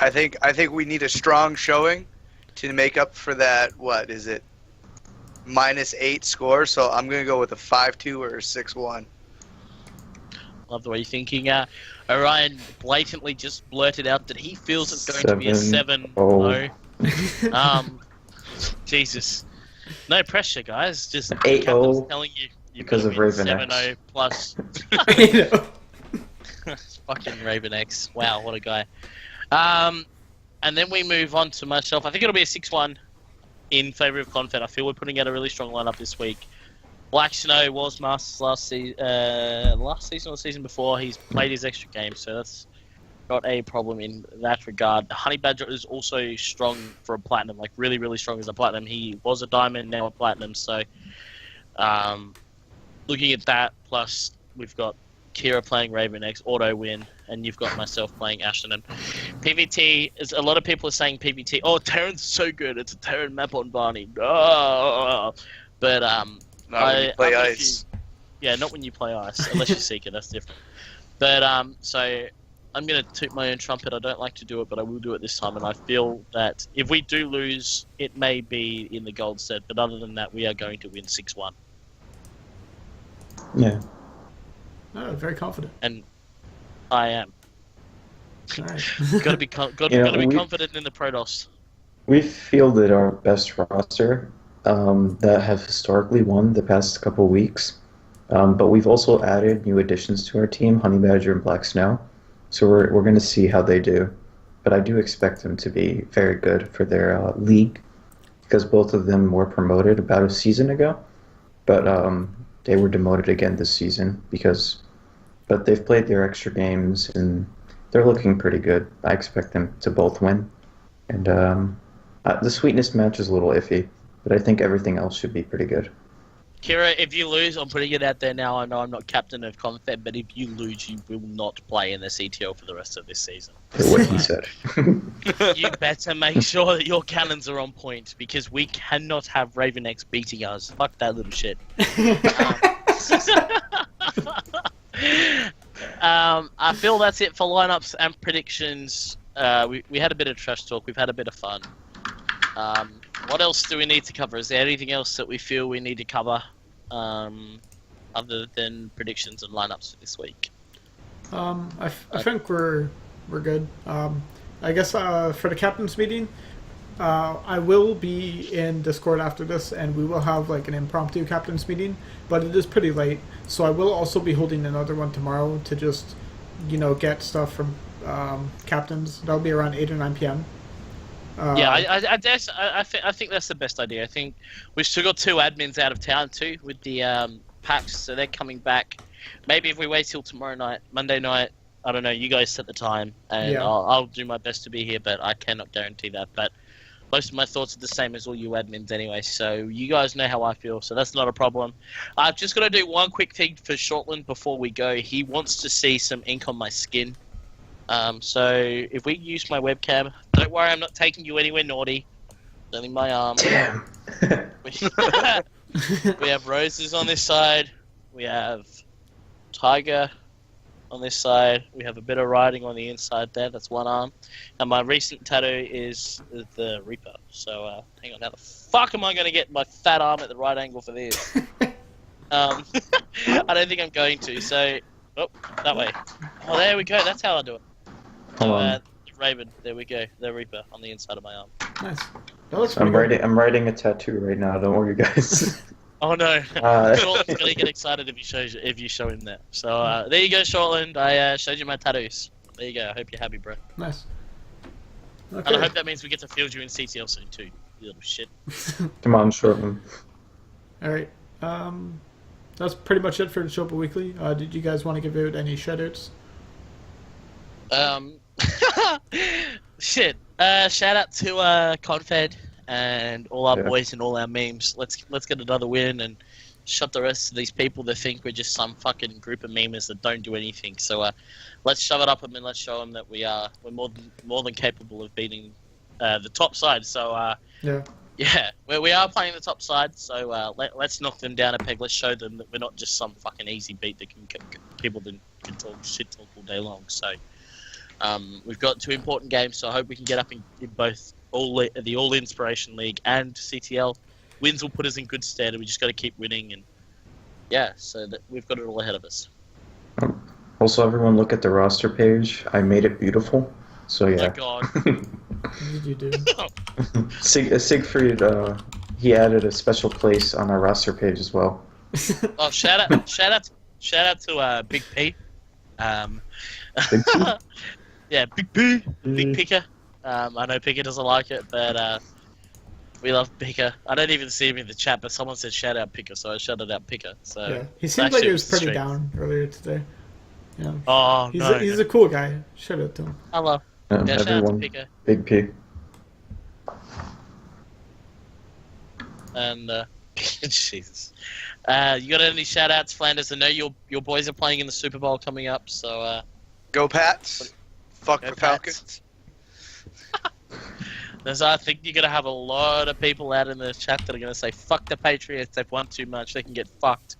I think we need a strong showing to make up for that. What is it? -8 score. So I'm gonna go with a 5-2 or a 6-1. Love the way you're thinking. Orion blatantly just blurted out that he feels it's going to be a 7. 7-0. No. Jesus. No pressure, guys. Just 8-0 Captain's telling you because of Raven 7-0 plus. You know? Fucking Raven X. Wow, what a guy. And then we move on to myself. I think it'll be a 6-1 in favour of Confed. I feel we're putting out a really strong lineup this week. Black Snow was Masters last season or the season before. He's played his extra game, so that's not a problem in that regard. HoneyBadger is also strong for a platinum, like really, really strong as a platinum. He was a diamond, now a platinum. So, looking at that, plus we've got Kira playing Raven X, auto win, and you've got myself playing Ashton. And PvT is a lot of people are saying PvT. Oh, Terran's so good. It's a Terran map on Barney. Oh. But Not when you play I'm with ice. Yeah, not when you play ice, unless you seek it. That's different. But so I'm gonna toot my own trumpet. I don't like to do it, but I will do it this time. And I feel that if we do lose, it may be in the gold set. But other than that, we are going to win 6-1. Yeah. Oh, very confident. And I am. All right. Gotta be confident in the Protoss. We've fielded our best roster that have historically won the past couple weeks. But we've also added new additions to our team, HoneyBadger and Black Snow. So we're going to see how they do. But I do expect them to be very good for their league, because both of them were promoted about a season ago. But they were demoted again this season but they've played their extra games and they're looking pretty good. I expect them to both win. And the sweetness match is a little iffy, but I think everything else should be pretty good. Kira, if you lose, I'm putting it out there now. I know I'm not captain of Confed, but if you lose, you will not play in the CTL for the rest of this season. What he said. You better make sure that your cannons are on point, because we cannot have Raven X beating us. Fuck that little shit. I feel that's it for lineups and predictions. We had a bit of trash talk. We've had a bit of fun. What else do we need to cover? Is there anything else that we feel we need to cover other than predictions and lineups for this week? I think we're good. I guess for the captain's meeting, I will be in Discord after this, and we will have like an impromptu captain's meeting, but it is pretty late, so I will also be holding another one tomorrow to just, get stuff from captains. That'll be around 8 or 9 p.m. Yeah, I think that's the best idea. I think we've still got 2 admins out of town too with the packs, so they're coming back. Maybe if we wait till tomorrow night, Monday night, I don't know, you guys set the time, and Yeah. I'll do my best to be here, but I cannot guarantee that. But most of my thoughts are the same as all you admins anyway, so you guys know how I feel, so that's not a problem. I've just got to do one quick thing for Shortland before we go. He wants to see some ink on my skin. So if we use my webcam, don't worry, I'm not taking you anywhere naughty. It's only my arm. Damn. We have roses on this side. We have tiger on this side. We have a bit of writing on the inside there. That's one arm. And my recent tattoo is the Reaper. So hang on, how the fuck am I going to get my fat arm at the right angle for this? I don't think I'm going to. So, that way. Oh, there we go. That's how I do it. Hold on. Raven, there we go. The Reaper on the inside of my arm. Nice. That looks I'm pretty good. writing a tattoo right now. Don't worry, guys. Oh no! Shortland's gonna get excited if you show him that. So there you go, Shortland. I showed you my tattoos. There you go. I hope you're happy, bro. Nice. And I Okay. hope that means we get to field you in CTL soon too. You little shit. Come on, Shortland. All right. That's pretty much it for the Choboweekly. Did you guys want to give out any shoutouts? Shit. Shout out to Confed and all our boys and all our memes. Let's get another win and shut the rest of these people that think we're just some fucking group of memers that don't do anything. So let's shove it up them and let's show them that we're more than capable of beating the top side. So yeah, we are playing the top side. So let's knock them down a peg. Let's show them that we're not just some fucking easy beat that people that can talk shit talk all day long. So. We've got 2 important games, so I hope we can get up in both the All Inspiration League and CTL. Wins will put us in good stead, and we just got to keep winning. And yeah, so that we've got it all ahead of us. Also, everyone look at the roster page. I made it beautiful. So yeah. Oh God. What did you do? Siegfried, he added a special place on our roster page as well. Oh, shout out to Big P. Big P? Yeah, Big P, Big Picker. I know Picker doesn't like it, but we love Picker. I don't even see him in the chat, but someone said shout out Picker, so I shouted out Picker. So Yeah, he seemed like he was pretty down earlier today. Yeah. Oh no, he's a cool guy. Shout out to him. Hello. Yeah, shout out to Everyone, Picker. Big P. And Jesus, you got any shout outs, Flanders? I know your boys are playing in the Super Bowl coming up, so Go Pats. Fuck Go the Pats. Falcons. I think you're gonna have a lot of people out in the chat that are gonna say, "Fuck the Patriots. They've won too much. They can get fucked."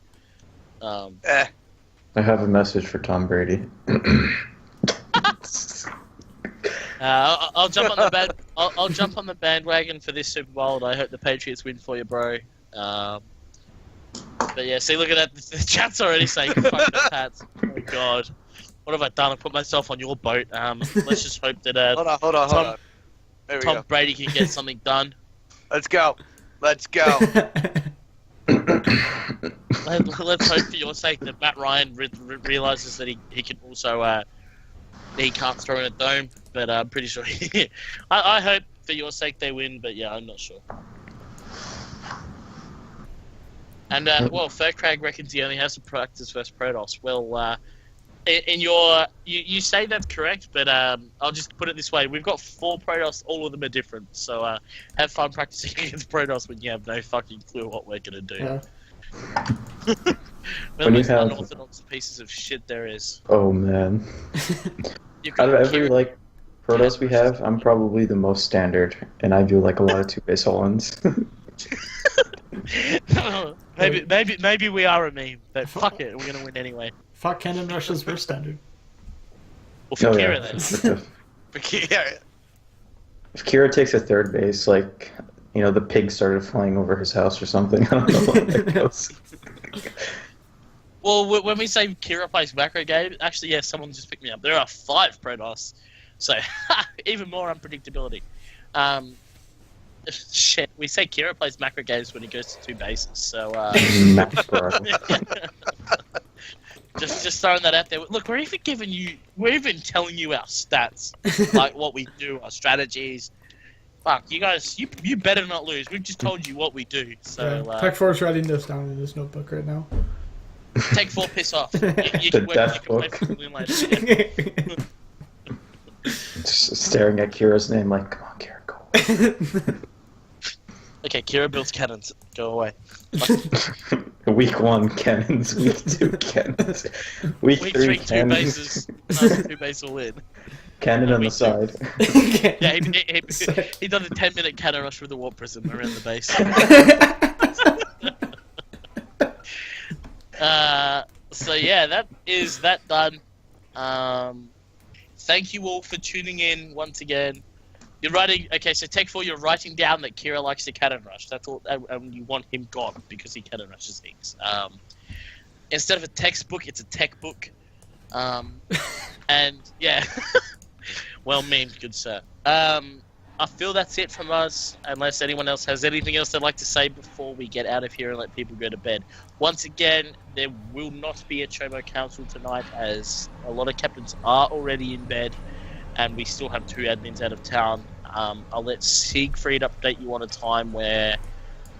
I have a message for Tom Brady. I'll jump on the I'll jump on the bandwagon for this Super Bowl. I hope the Patriots win for you, bro. But yeah, see, look at that. The chat's already saying, "Fuck the Pats." Oh God, what have I done? I put myself on your boat. Let's just hope that Hold on. There we Tom go. Brady can get something done. Let's go. Let's hope for your sake that Matt Ryan realizes that he can also he can't throw in a dome, but I'm pretty sure I hope for your sake they win, but yeah, I'm not sure. And well, Furcrag reckons he only has to practice versus Protoss. Well, in your you say that's correct, but I'll just put it this way: we've got 4 Protoss, all of them are different. So have fun practicing against Protoss when you have no fucking clue what we're gonna do. Yeah. When you have unorthodox pieces of shit there is. Oh man. Out of every Protoss we have, I'm probably the most standard, and I do like a lot of 2-base Hollands. maybe we are a meme, but fuck it, we're gonna win anyway. Fuck Cannon Rushes versus standard. Well, for Kira then. For Kira. If Kira takes a 3rd base, the pig started flying over his house or something. I don't know what that goes. Well, when we say Kira plays macro game, actually, yeah, someone just picked me up. There are 5 Protoss, so even more unpredictability. Shit, we say Kira plays macro games when he goes to 2 bases, so just throwing that out there. Look, we're even telling you our stats, like what we do, our strategies. Fuck, you guys, you better not lose. We've just told you what we do. So Tech 4 is writing this down in his notebook right now. Tech 4, piss off. You can play for Balloon later. Just staring at Kira's name like, come on, Kira, go. Okay, Kira builds cannons. Go away. Week 1 cannons, week 2 cannons, week 3 2 cannons. bases. No, 2 base all in. Cannon on the side. Yeah, he done a 10-minute cannon rush with the warp prism around the base. So yeah, that is that done. Thank you all for tuning in once again. You're writing, okay, so Tech 4, you're writing down that Kira likes to cannon rush. That's all, and you want him gone because he cannon rushes things. Instead of a textbook, it's a tech book. And yeah, well memed, good sir. I feel that's it from us, unless anyone else has anything else they'd like to say before we get out of here and let people go to bed. Once again, there will not be a Chobo Council tonight, as a lot of captains are already in bed, and we still have 2 admins out of town. I'll let Siegfried update you on a time where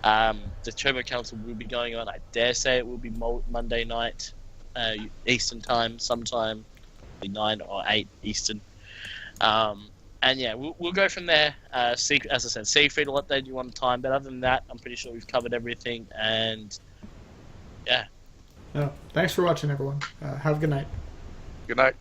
the Chobo Council will be going on. I dare say it will be Monday night, Eastern time, sometime 9 or 8 Eastern. And yeah, we'll go from there. As I said, Siegfried will update you on the time, but other than that, I'm pretty sure we've covered everything, and yeah. Thanks for watching, everyone. Have a good night. Good night.